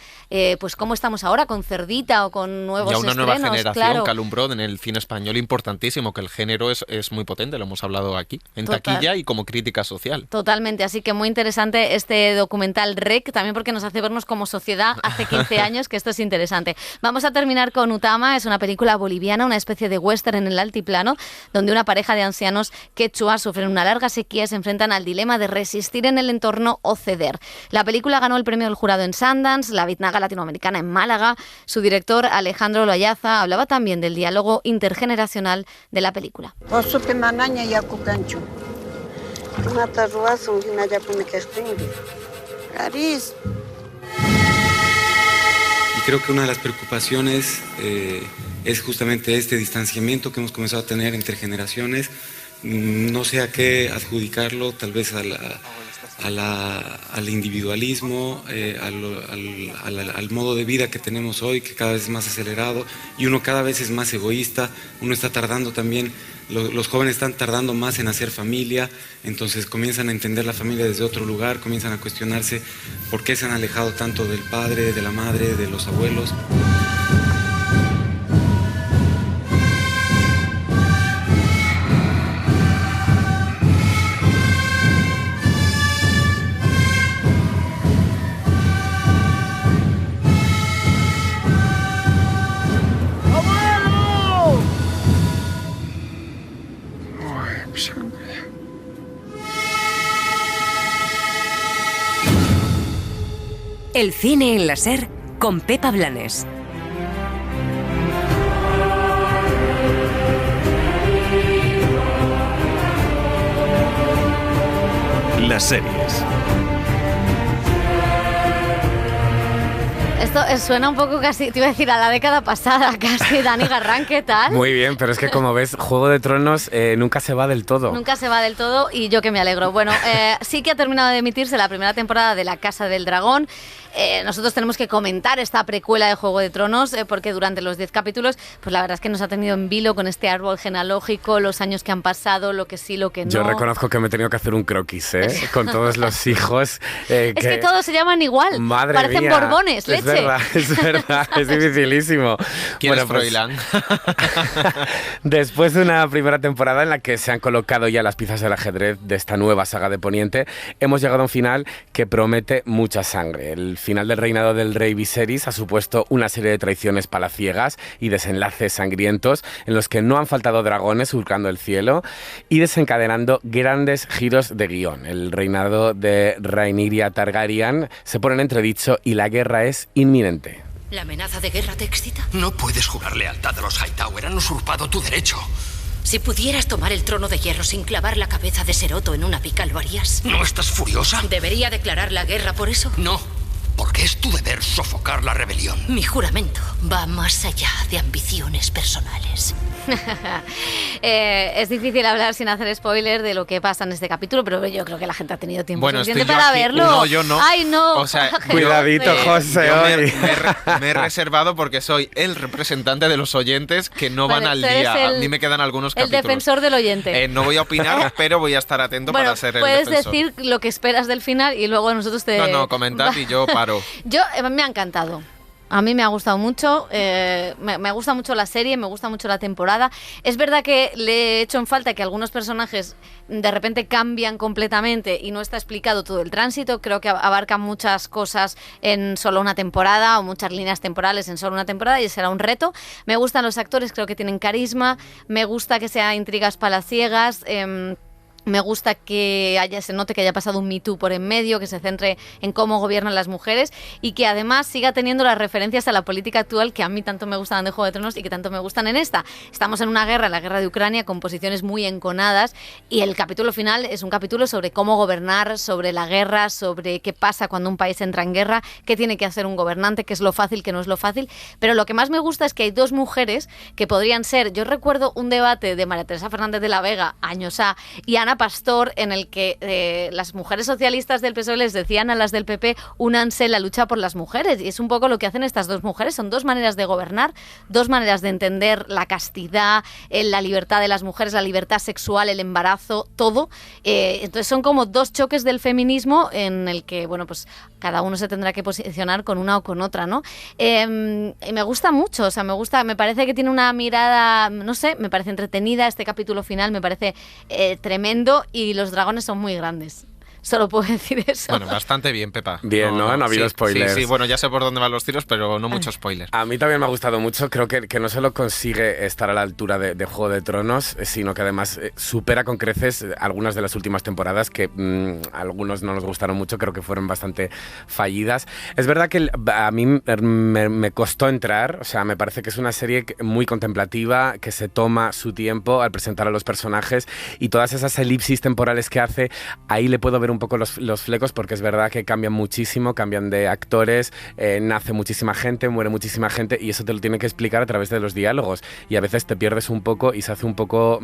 pues cómo estamos ahora con Cerdita o con nuevos estrenos. Ya una nueva generación claro. que alumbró en el cine español importantísimo, que el género es muy potente, lo hemos hablado aquí, en Total. taquilla y como crítica social. Totalmente, así que muy interesante este documental REC, también porque nos hace vernos como sociedad hace 15 años, que esto es interesante. Vamos a terminar con Utama, es una película boliviana, una especie de western en el altiplano, donde una pareja de ancianos quechua sufren una larga sequía y se enfrentan al dilema de resistir en el entorno o ceder. La película ganó el premio del jurado en Sundance, la Biznaga Latinoamericana en Málaga. Su director, Alejandro Loyaza, hablaba también del diálogo intergeneracional de la película. Y creo que una de las preocupaciones es justamente este distanciamiento que hemos comenzado a tener entre generaciones. No sé a qué adjudicarlo, tal vez al individualismo, al modo de vida que tenemos hoy, que cada vez es más acelerado y uno cada vez es más egoísta. Uno está tardando también, los jóvenes están tardando más en hacer familia, entonces comienzan a entender la familia desde otro lugar, comienzan a cuestionarse por qué se han alejado tanto del padre, de la madre, de los abuelos. El cine en la SER con Pepa Blanes. Las series. Esto suena un poco casi, te iba a decir, a la década pasada, casi. Dani Garrán, ¿qué tal? Muy bien, pero es que como ves, Juego de Tronos nunca se va del todo. Nunca se va del todo y yo que me alegro. Bueno, sí que ha terminado de emitirse la primera temporada de La Casa del Dragón. Nosotros tenemos que comentar esta precuela de Juego de Tronos porque durante los 10 capítulos, pues la verdad es que nos ha tenido en vilo con este árbol genealógico, los años que han pasado, lo que sí, lo que no. Yo reconozco que me he tenido que hacer un croquis, con todos los hijos. Es que todos se llaman igual. Madre Parecen mía, borbones, leche. Es verdad, es dificilísimo. ¿Quién es Froilán? Después de una primera temporada en la que se han colocado ya las piezas del ajedrez de esta nueva saga de Poniente, hemos llegado a un final que promete mucha sangre. El final del reinado del rey Viserys ha supuesto una serie de traiciones palaciegas y desenlaces sangrientos en los que no han faltado dragones surcando el cielo y desencadenando grandes giros de guión. El reinado de Rhaenyra Targaryen se pone en entredicho y la guerra es inminente. ¿La amenaza de guerra te excita? No puedes jurar lealtad a los Hightower, han usurpado tu derecho. Si pudieras tomar el trono de hierro sin clavar la cabeza de Seroto en una pica, ¿lo harías? ¿No estás furiosa? ¿Debería declarar la guerra por eso? No, porque es tu deber sofocar la rebelión. Mi juramento va más allá de ambiciones personales. Es difícil hablar sin hacer spoiler de lo que pasa en este capítulo, pero yo creo que la gente ha tenido tiempo suficiente para verlo. No, yo no. Ay, no. O sea, cuidadito, José. Me he reservado porque soy el representante de los oyentes que no van al día. A mí me quedan algunos capítulos. El defensor del oyente. No voy a opinar, pero voy a estar atento para ser el defensor. Puedes decir lo que esperas del final y luego nosotros te... No, comentad y yo paro. Me ha encantado. A mí me ha gustado mucho, me gusta mucho la serie, me gusta mucho la temporada. Es verdad que le he hecho en falta que algunos personajes de repente cambian completamente y no está explicado todo el tránsito. Creo que abarcan muchas cosas en solo una temporada o muchas líneas temporales en solo una temporada y será un reto. Me gustan los actores, creo que tienen carisma, me gusta que sean intrigas palaciegas. Me gusta que se note que haya pasado un Me Too por en medio, que se centre en cómo gobiernan las mujeres y que además siga teniendo las referencias a la política actual que a mí tanto me gustaban de Juego de Tronos y que tanto me gustan en esta. Estamos en una guerra, la guerra de Ucrania, con posiciones muy enconadas y el capítulo final es un capítulo sobre cómo gobernar, sobre la guerra, sobre qué pasa cuando un país entra en guerra, qué tiene que hacer un gobernante, qué es lo fácil, qué no es lo fácil. Pero lo que más me gusta es que hay dos mujeres que podrían ser... Yo recuerdo un debate de María Teresa Fernández de la Vega, años A, y Ana Pastor, en el que las mujeres socialistas del PSOE les decían a las del PP, únanse en la lucha por las mujeres, y es un poco lo que hacen estas dos mujeres. Son dos maneras de gobernar, dos maneras de entender la castidad, la libertad de las mujeres, la libertad sexual, el embarazo, todo. Entonces son como dos choques del feminismo en el que, bueno, pues cada uno se tendrá que posicionar con una o con otra, ¿no? Y me gusta mucho, o sea, me parece que tiene una mirada, no sé, me parece entretenida. Este capítulo final me parece tremendo y los dragones son muy grandes. Solo puedo decir eso. Bueno, bastante bien, Pepa. Bien, ¿no? No ha habido spoilers. Sí, bueno, ya sé por dónde van los tiros, pero no mucho spoiler. A mí también me ha gustado mucho. Creo que no solo consigue estar a la altura de Juego de Tronos, sino que además supera con creces algunas de las últimas temporadas que algunos no nos gustaron mucho, creo que fueron bastante fallidas. Es verdad que a mí me costó entrar, o sea, me parece que es una serie muy contemplativa, que se toma su tiempo al presentar a los personajes y todas esas elipsis temporales que hace, ahí le puedo ver un poco los flecos, porque es verdad que cambian muchísimo, cambian de actores, nace muchísima gente, muere muchísima gente y eso te lo tiene que explicar a través de los diálogos y a veces te pierdes un poco y se hace un poco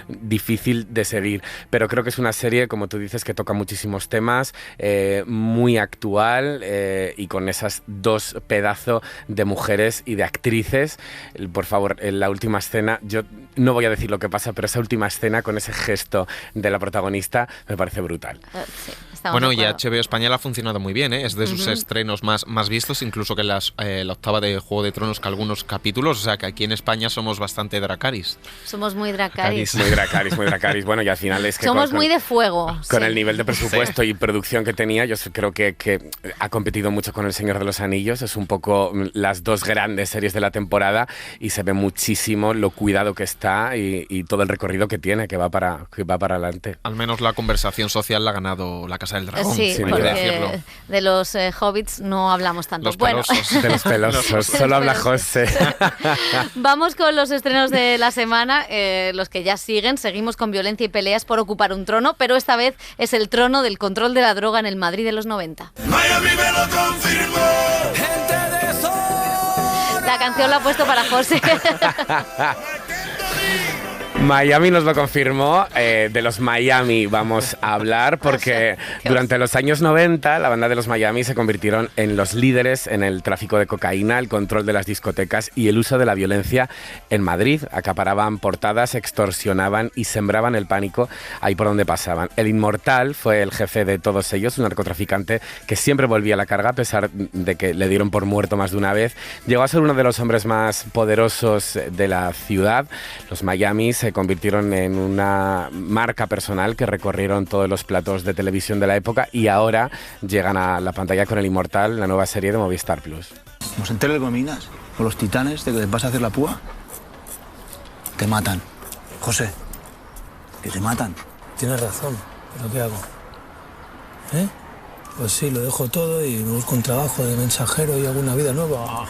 difícil de seguir, pero creo que es una serie, como tú dices, que toca muchísimos temas, muy actual y con esas dos pedazos de mujeres y de actrices. Por favor, en la última escena, yo no voy a decir lo que pasa, pero esa última escena con ese gesto de la protagonista me parece brutal. Sí, bueno, y HBO Español ha funcionado muy bien, ¿eh? Es de sus estrenos más vistos, incluso que la octava de Juego de Tronos, que algunos capítulos, o sea que aquí en España somos bastante Dracarys. Somos muy Dracarys. Muy Dracarys. Bueno, y al final es que... Somos muy de fuego. Con el nivel de presupuesto y producción que tenía, yo creo que ha competido mucho con El Señor de los Anillos, es un poco las dos grandes series de la temporada y se ve muchísimo lo cuidado que está y todo el recorrido que tiene, que va para adelante. Al menos la conversación social la ha ganado La Casa del Dragón. Sí, porque de los hobbits no hablamos tanto. Los pelosos. De los pelosos. Solo habla José. Vamos con los estrenos de la semana, los que ya siguen. Seguimos con violencia y peleas por ocupar un trono, pero esta vez es el trono del control de la droga en el Madrid de los 90. Miami me lo confirmó. Gente de sol. La canción la ha puesto para José. Miami nos lo confirmó, de los Miami vamos a hablar porque durante los años 90 la banda de los Miami se convirtieron en los líderes en el tráfico de cocaína, el control de las discotecas y el uso de la violencia en Madrid. Acaparaban portadas, extorsionaban y sembraban el pánico ahí por donde pasaban. El Inmortal fue el jefe de todos ellos, un narcotraficante que siempre volvía a la carga a pesar de que le dieron por muerto más de una vez. Llegó a ser uno de los hombres más poderosos de la ciudad. Los Miami se convirtieron en una marca personal que recorrieron todos los platos de televisión de la época y ahora llegan a la pantalla con El Inmortal, la nueva serie de Movistar Plus. ¿Nos enteras con Minas? ¿Con los titanes de que les vas a hacer la púa? Te matan. José, que te matan. Tienes razón, pero ¿qué hago? Pues sí, lo dejo todo y me busco un trabajo de mensajero y alguna vida nueva.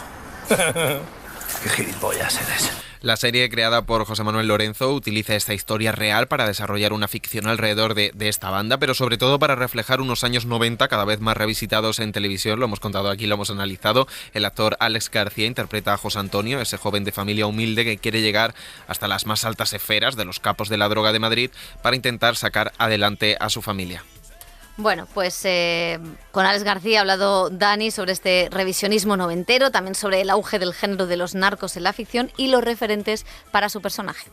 Qué gilipollas eres. La serie, creada por José Manuel Lorenzo, utiliza esta historia real para desarrollar una ficción alrededor de esta banda, pero sobre todo para reflejar unos años 90 cada vez más revisitados en televisión. Lo hemos contado aquí, lo hemos analizado. El actor Alex García interpreta a José Antonio, ese joven de familia humilde que quiere llegar hasta las más altas esferas de los capos de la droga de Madrid para intentar sacar adelante a su familia. Bueno, pues con Alex García ha hablado Dani sobre este revisionismo noventero, también sobre el auge del género de los narcos en la ficción y los referentes para su personaje.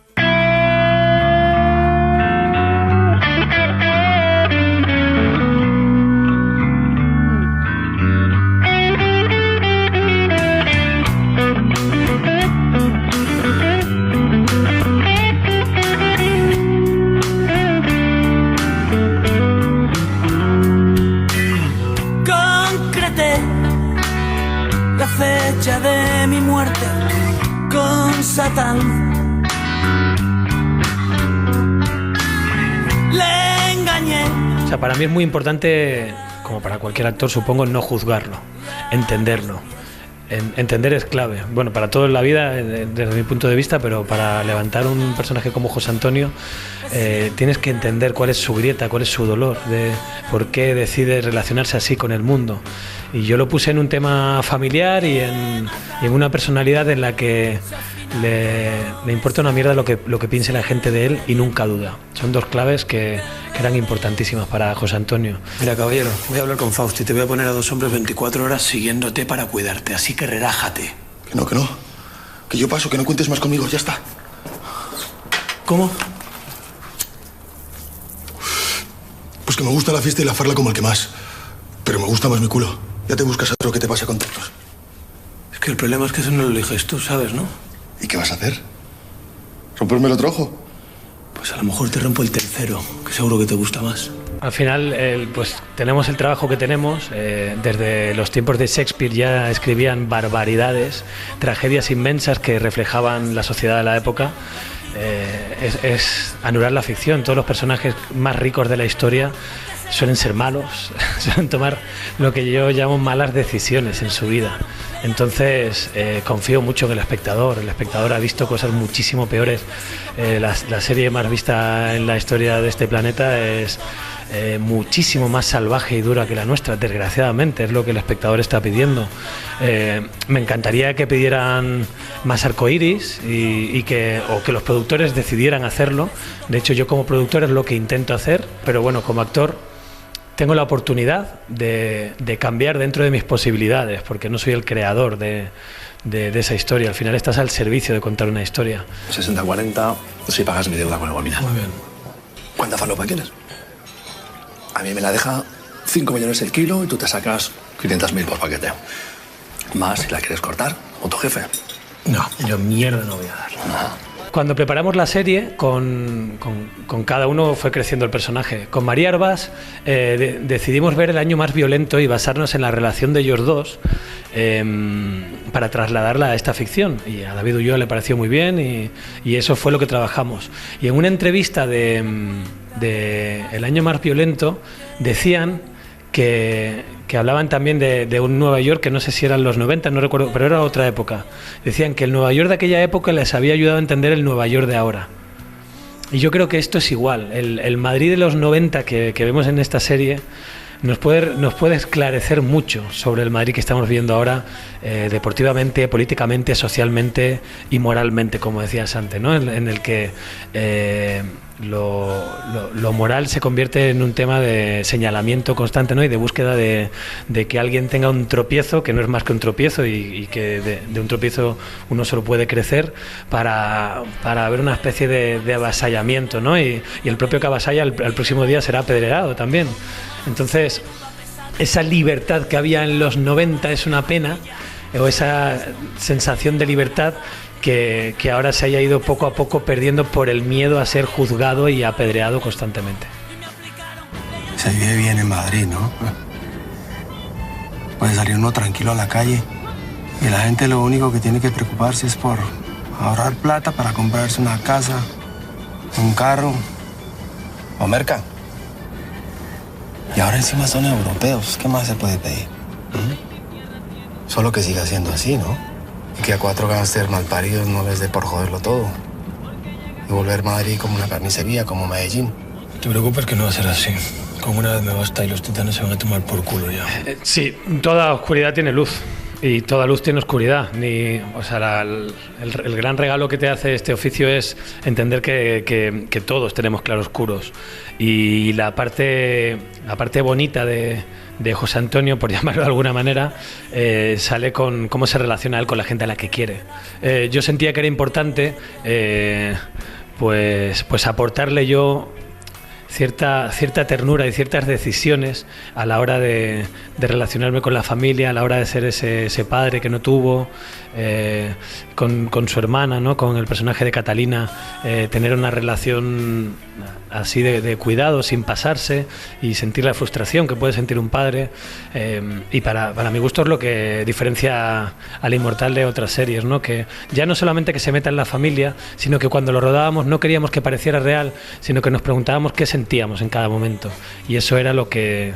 La fecha de mi muerte con Satán. Le O sea, para mí es muy importante, como para cualquier actor, supongo, no juzgarlo, entenderlo. Entender es clave. Bueno, para todo en la vida, desde mi punto de vista, pero para levantar un personaje como José Antonio, tienes que entender cuál es su grieta, cuál es su dolor, de por qué decide relacionarse así con el mundo. Y yo lo puse en un tema familiar y en una personalidad en la que le importa una mierda lo que piense la gente de él y nunca duda. Son dos claves que eran importantísimas para José Antonio. Mira, caballero, voy a hablar con Fausto y te voy a poner a 2 hombres 24 horas siguiéndote para cuidarte, así que relájate. Que no. Que yo paso, que no cuentes más conmigo, ya está. ¿Cómo? Pues que me gusta la fiesta y la farla como el que más. Pero me gusta más mi culo. Ya te buscas a otro que te pase contactos. Es que el problema es que eso no lo eliges tú, ¿sabes, no? ¿Y qué vas a hacer? ¿Romperme el otro ojo? Pues a lo mejor te rompo el tercero, que seguro que te gusta más. Al final, pues tenemos el trabajo que tenemos. Desde los tiempos de Shakespeare ya escribían barbaridades, tragedias inmensas que reflejaban la sociedad de la época. Es anular la ficción. Todos los personajes más ricos de la historia suelen ser malos, suelen tomar lo que yo llamo malas decisiones en su vida. Entonces confío mucho en el espectador. El espectador ha visto cosas muchísimo peores. La serie más vista en la historia de este planeta es muchísimo más salvaje y dura que la nuestra, desgraciadamente, es lo que el espectador está pidiendo. Me encantaría que pidieran más arcoíris o que los productores decidieran hacerlo. De hecho, yo como productor es lo que intento hacer, pero bueno, como actor tengo la oportunidad de cambiar dentro de mis posibilidades, porque no soy el creador de esa historia. Al final estás al servicio de contar una historia. 60-40, si pagas mi deuda con el Gomina. Muy bien. ¿Cuánta falopa quieres? A mí me la deja 5 millones el kilo y tú te sacas 500.000 por paquete. Más si la quieres cortar, o tu jefe. No, yo mierda no voy a dar. Nada. Cuando preparamos la serie, con cada uno fue creciendo el personaje. Con María Arbas decidimos ver El año más violento y basarnos en la relación de ellos dos para trasladarla a esta ficción. Y a David Ulloa le pareció muy bien y eso fue lo que trabajamos. Y en una entrevista de El año más violento decían que hablaban también de un Nueva York que no sé si eran los 90, no recuerdo, pero era otra época. Decían que el Nueva York de aquella época les había ayudado a entender el Nueva York de ahora. Y yo creo que esto es igual. El Madrid de los 90 que vemos en esta serie nos puede esclarecer mucho sobre el Madrid que estamos viendo ahora, deportivamente, políticamente, socialmente y moralmente, como decías antes, ¿no? En el que lo moral se convierte en un tema de señalamiento constante, ¿no? Y de búsqueda de que alguien tenga un tropiezo, que no es más que un tropiezo, y que de un tropiezo uno solo puede crecer para ver una especie de avasallamiento, ¿no? Y el propio que avasalla al próximo día será apedreado también. Entonces, esa libertad que había en los 90 es una pena, o esa sensación de libertad que ahora se haya ido poco a poco perdiendo por el miedo a ser juzgado y apedreado constantemente. Se vive bien en Madrid, ¿no? Puede salir uno tranquilo a la calle y la gente lo único que tiene que preocuparse es por ahorrar plata para comprarse una casa, un carro o merca. Y ahora encima son europeos, ¿qué más se puede pedir? Solo que siga siendo así, ¿no? Y que a 4 gángsters malparidos no les dé por joderlo todo. Y volver Madrid como una carnicería, como Medellín. No te preocupes que no va a ser así. Con una vez me basta y los titanes se van a tomar por culo ya. Sí, toda oscuridad tiene luz. Y toda luz tiene oscuridad. O sea, el gran regalo que te hace este oficio es entender que todos tenemos claroscuros. Y la parte bonita de José Antonio, por llamarlo de alguna manera, sale con cómo se relaciona él con la gente a la que quiere. Yo sentía que era importante pues aportarle yo cierta ternura y ciertas decisiones a la hora de relacionarme con la familia, a la hora de ser ese padre que no tuvo, con su hermana, ¿no? Con el personaje de Catalina, tener una relación así de cuidado, sin pasarse, y sentir la frustración que puede sentir un padre, y para mi gusto es lo que diferencia al Inmortal de otras series, ¿no? Que ya no solamente que se meta en la familia, sino que cuando lo rodábamos no queríamos que pareciera real, sino que nos preguntábamos qué sentíamos en cada momento, y eso era lo que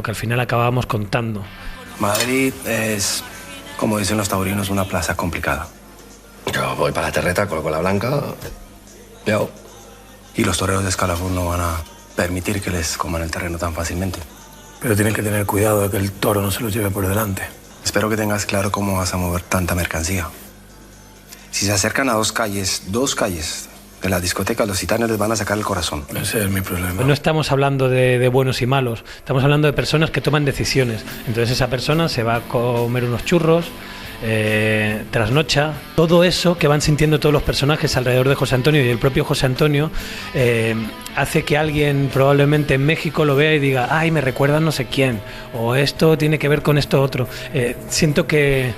al final acabábamos contando. Madrid es, como dicen los taurinos, una plaza complicada. Yo voy para la terreta, coloco la blanca, y los toreros de Escalafón no van a permitir que les coman el terreno tan fácilmente. Pero tienen que tener cuidado de que el toro no se los lleve por delante. Espero que tengas claro cómo vas a mover tanta mercancía. Si se acercan a dos calles de la discoteca, los gitanos les van a sacar el corazón. Ese es mi problema. No estamos hablando de buenos y malos, estamos hablando de personas que toman decisiones. Entonces esa persona se va a comer unos churros, trasnocha, todo eso que van sintiendo todos los personajes alrededor de José Antonio y el propio José Antonio hace que alguien probablemente en México lo vea y diga, ay, me recuerda a no sé quién, o esto tiene que ver con esto otro. Siento que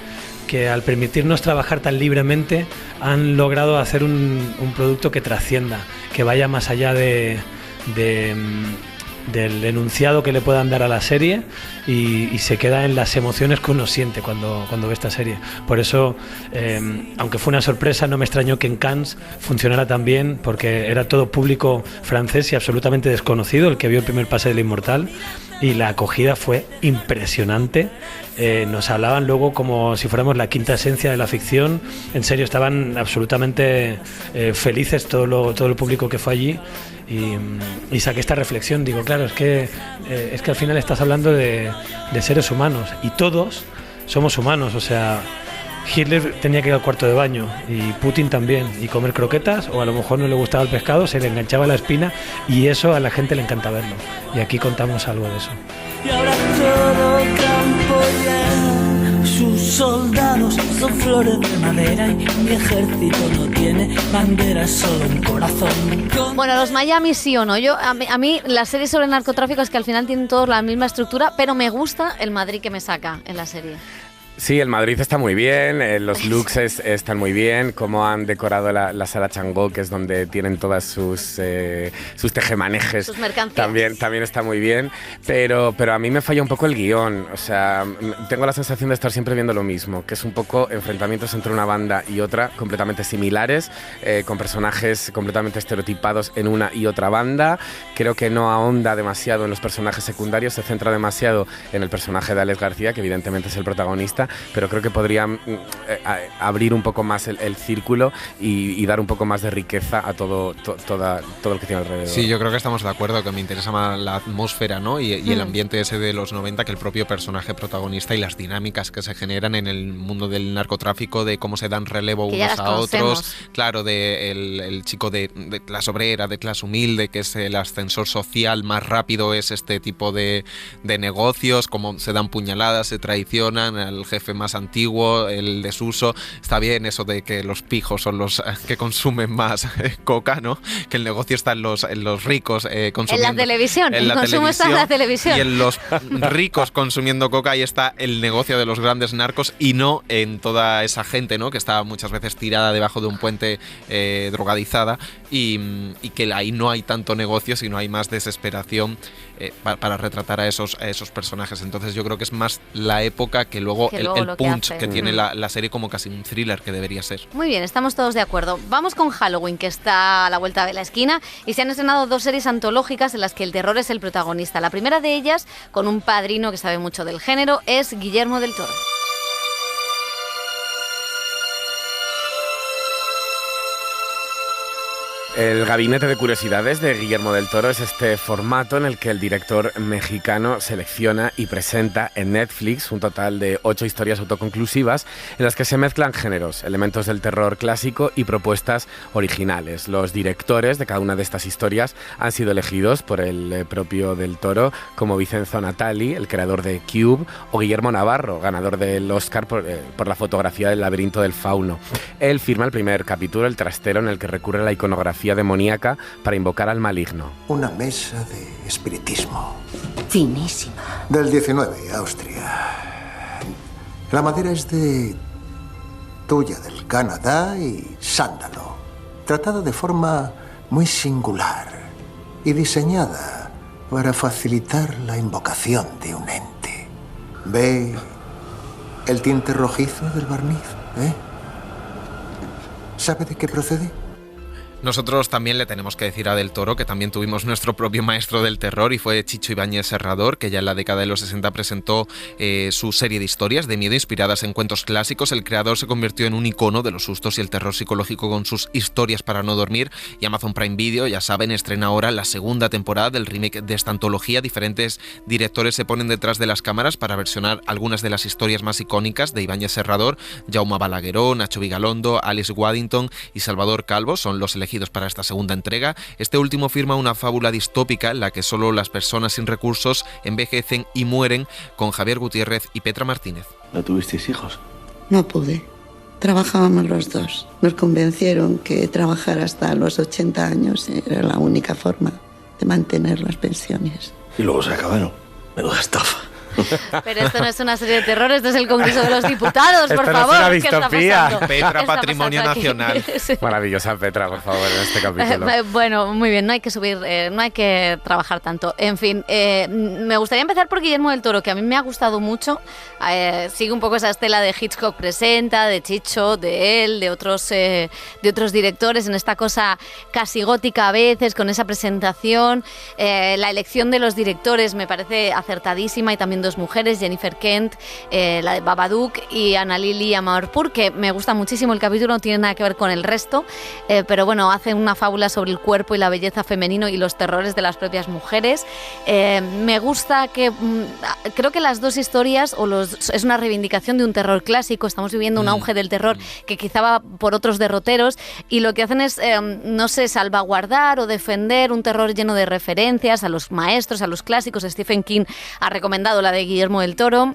al permitirnos trabajar tan libremente han logrado hacer un producto que trascienda, que vaya más allá del enunciado que le puedan dar a la serie y se queda en las emociones que uno siente cuando ve esta serie. Por eso, aunque fue una sorpresa, no me extrañó que en Cannes funcionara tan bien, porque era todo público francés y absolutamente desconocido el que vio el primer pase del Inmortal, y la acogida fue impresionante. Nos hablaban luego como si fuéramos la quinta esencia de la ficción. En serio, estaban absolutamente felices todo el público que fue allí. Y saqué esta reflexión, digo, claro, es que al final estás hablando de seres humanos, y todos somos humanos. O sea, Hitler tenía que ir al cuarto de baño, y Putin también, y comer croquetas, o a lo mejor no le gustaba el pescado, se le enganchaba la espina, y eso a la gente le encanta verlo, y aquí contamos algo de eso. Y ahora todo campo lleno, sus soldados son flores de madera y mi ejército no tiene banderas, solo un corazón. Bueno, los Miami sí o no. A mí las series sobre narcotráfico es que al final tienen todos la misma estructura, pero me gusta el Madrid que me saca en la serie. Sí, el Madrid está muy bien, los looks están muy bien, cómo han decorado la sala Changó, que es donde tienen todas sus tejemanejes. Sus mercancías. También está muy bien, pero a mí me falla un poco el guión. O sea, tengo la sensación de estar siempre viendo lo mismo, que es un poco enfrentamientos entre una banda y otra completamente similares, con personajes completamente estereotipados en una y otra banda. Creo que no ahonda demasiado en los personajes secundarios, se centra demasiado en el personaje de Alex García, que evidentemente es el protagonista, pero creo que podrían abrir un poco más el círculo y dar un poco más de riqueza a todo lo que tiene alrededor. Sí, yo creo que estamos de acuerdo, que me interesa más la atmósfera, ¿no? y el ambiente ese de los 90 que el propio personaje protagonista, y las dinámicas que se generan en el mundo del narcotráfico, de cómo se dan relevo unos a otros. Claro, de el chico de clase obrera, de clase humilde, que es el ascensor social más rápido, es este tipo de negocios, cómo se dan puñaladas, se traicionan, el jefe más antiguo, el desuso. Está bien eso de que los pijos son los que consumen más coca, ¿no? Que el negocio está en los ricos consumiendo. En la televisión, el consumo está en la televisión. Y en los ricos consumiendo coca, ahí está el negocio de los grandes narcos, y no en toda esa gente, ¿no? Que está muchas veces tirada debajo de un puente drogadizada, y que ahí no hay tanto negocio, sino hay más desesperación para retratar a esos personajes. Entonces yo creo que es más la época que luego el punch que tiene la serie, como casi un thriller que debería ser. Muy bien, estamos todos de acuerdo. Vamos con Halloween, que está a la vuelta de la esquina, y se han estrenado 2 series antológicas en las que el terror es el protagonista. La primera de ellas, con un padrino que sabe mucho del género, es Guillermo del Toro. El Gabinete de Curiosidades de Guillermo del Toro es este formato en el que el director mexicano selecciona y presenta en Netflix un total de 8 historias autoconclusivas en las que se mezclan géneros, elementos del terror clásico y propuestas originales. Los directores de cada una de estas historias han sido elegidos por el propio del Toro, como Vincenzo Natali, el creador de Cube, o Guillermo Navarro, ganador del Oscar por la fotografía del Laberinto del Fauno. Él firma el primer capítulo, El Trastero, en el que recurre a la iconografía demoníaca para invocar al maligno. Una mesa de espiritismo. Finísima. Del 19, Austria. La madera es de tuya del Canadá y sándalo. Tratada de forma muy singular y diseñada para facilitar la invocación de un ente. ¿Ve el tinte rojizo del barniz? ¿Sabe de qué procede? Nosotros también le tenemos que decir a Del Toro que también tuvimos nuestro propio maestro del terror y fue Chicho Ibáñez Serrador, que ya en la década de los 60 presentó su serie de historias de miedo inspiradas en cuentos clásicos. El creador se convirtió en un icono de los sustos y el terror psicológico con sus historias para no dormir, y Amazon Prime Video, ya saben, estrena ahora la segunda temporada del remake de esta antología. Diferentes directores se ponen detrás de las cámaras para versionar algunas de las historias más icónicas de Ibáñez Serrador. Jaume Balagueró, Nacho Vigalondo, Alice Waddington y Salvador Calvo son los elegidos para esta segunda entrega. Este último firma una fábula distópica en la que solo las personas sin recursos envejecen y mueren, con Javier Gutiérrez y Petra Martínez. ¿No tuvisteis hijos? No pude. Trabajábamos los dos. Nos convencieron que trabajar hasta los 80 años era la única forma de mantener las pensiones. Y luego se acabaron. Menuda estafa. Pero esto no es una serie de terror, esto es el Congreso de los Diputados, por esto favor. No es una distopía. Petra, Patrimonio Nacional. Sí. Maravillosa Petra, por favor, en este capítulo. Bueno, muy bien, no hay que subir, no hay que trabajar tanto. En fin, me gustaría empezar por Guillermo del Toro, que a mí me ha gustado mucho. Sigue un poco esa estela de Hitchcock Presenta, de Chicho, de él, de otros directores, en esta cosa casi gótica a veces, con esa presentación. La elección de los directores me parece acertadísima, y también dos mujeres, Jennifer Kent, la de Babadook, y Ana Lili Amarpour, que me gusta muchísimo el capítulo, no tiene nada que ver con el resto, pero bueno, hacen una fábula sobre el cuerpo y la belleza femenino y los terrores de las propias mujeres. Me gusta que creo que las dos historias es una reivindicación de un terror clásico. Estamos viviendo un auge del terror que quizá va por otros derroteros, y lo que hacen es, no sé, salvaguardar o defender un terror lleno de referencias a los maestros, a los clásicos. Stephen King ha recomendado la de Guillermo del Toro.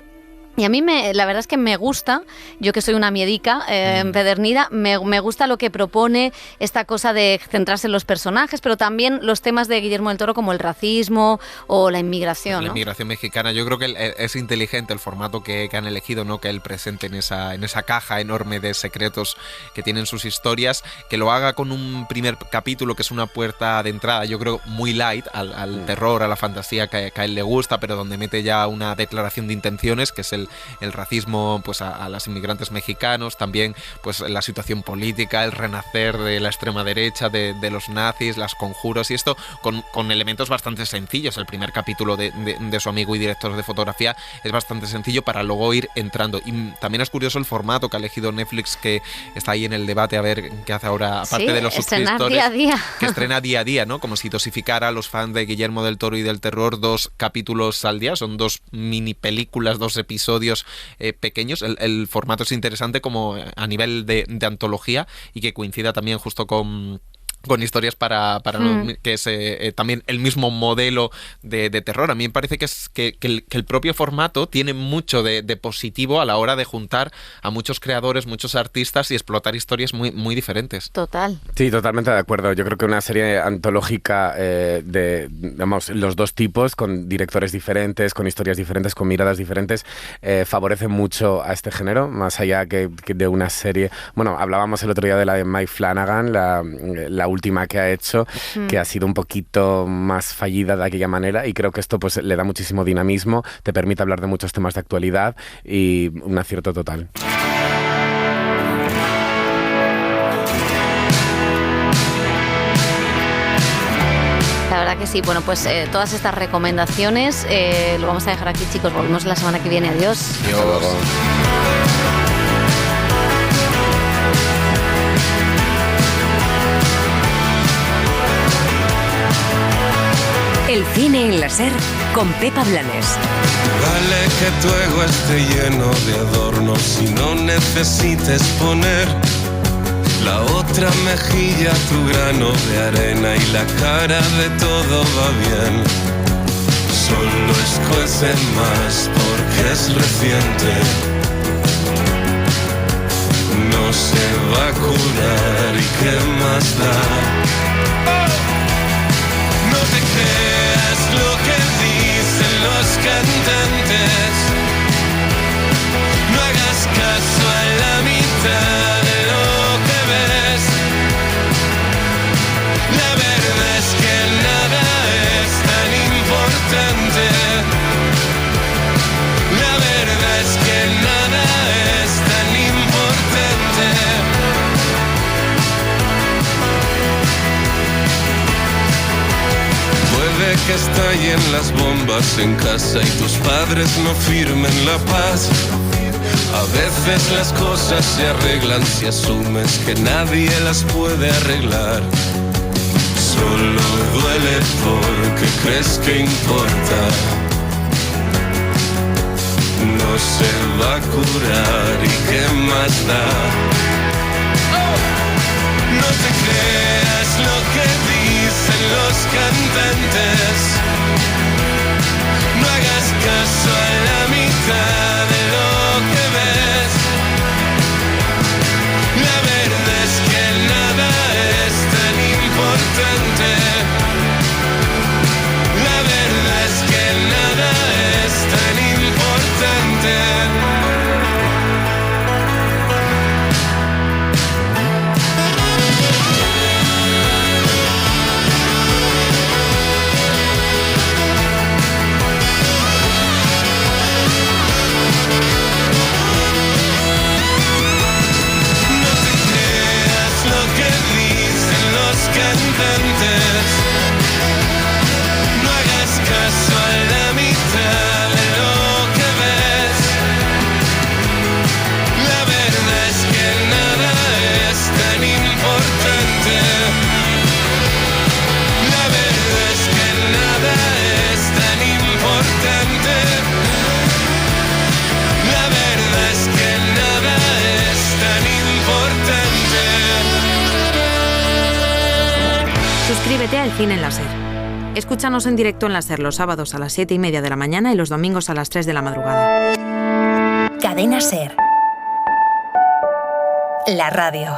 Y a mí la verdad es que me gusta, yo que soy una miedica empedernida, me gusta lo que propone esta cosa de centrarse en los personajes, pero también los temas de Guillermo del Toro como el racismo o la inmigración. La inmigración mexicana. Yo creo que es inteligente el formato que han elegido, ¿no? Que él presente en esa caja enorme de secretos que tienen sus historias, que lo haga con un primer capítulo que es una puerta de entrada, yo creo muy light al terror, a la fantasía que a él le gusta, pero donde mete ya una declaración de intenciones, que es el racismo, pues a las inmigrantes mexicanos, también pues la situación política, el renacer de la extrema derecha, de los nazis, las conjuros, y esto con elementos bastante sencillos. El primer capítulo de su amigo y director de fotografía es bastante sencillo para luego ir entrando. Y también es curioso el formato que ha elegido Netflix, que está ahí en el debate a ver qué hace ahora, aparte de los suscriptores, día a día. Que estrena día a día, ¿no? Como si dosificara a los fans de Guillermo del Toro y del terror 2 capítulos al día. Son 2 mini películas, 2 episodios pequeños. El formato es interesante como a nivel de antología, y que coincida también justo con historias para que es también el mismo modelo de terror. A mí me parece que el propio formato tiene mucho de positivo a la hora de juntar a muchos creadores, muchos artistas, y explotar historias muy, muy diferentes. Total. Sí, totalmente de acuerdo. Yo creo que una serie antológica de, digamos, los dos tipos, con directores diferentes, con historias diferentes, con miradas diferentes, favorece mucho a este género, más allá que de una serie. Bueno, hablábamos el otro día de la de Mike Flanagan, la última que ha hecho, que ha sido un poquito más fallida de aquella manera, y creo que esto pues le da muchísimo dinamismo, te permite hablar de muchos temas de actualidad, y un acierto total. La verdad que sí. Bueno, pues todas estas recomendaciones lo vamos a dejar aquí, chicos. Volvemos la semana que viene. Adiós. Hasta luego. El cine en la SER con Pepa Blanes. Vale que tu ego esté lleno de adornos y no necesites poner la otra mejilla, tu grano de arena, y la cara de todo va bien. Solo escuece más porque es reciente. No se va a curar y qué más da. No te creas lo que dicen los cantantes. No hagas caso a la mitad de lo que ves. La verdad es que nada es tan importante. La verdad es que nada es tan importante. estallen las bombas en casa y tus padres no firmen la paz. A veces las cosas se arreglan si asumes que nadie las puede arreglar. Solo duele porque crees que importa. No se va a curar y qué más da. No te creas lo que dicen los cantantes. No hagas caso a la mitad de lo que ves. La verdad es que nada es tan importante. La verdad es que nada es tan importante. Cantantes, no hagas caso a la mitad de lo que ves. La verdad es que nada es tan importante. La verdad es que nada es tan importante. La verdad es que nada es tan importante. Suscríbete al Cine en la SER. Escúchanos en directo en la SER los sábados a las 7:30 de la mañana y los domingos a las 3 de la madrugada. Cadena SER. La radio.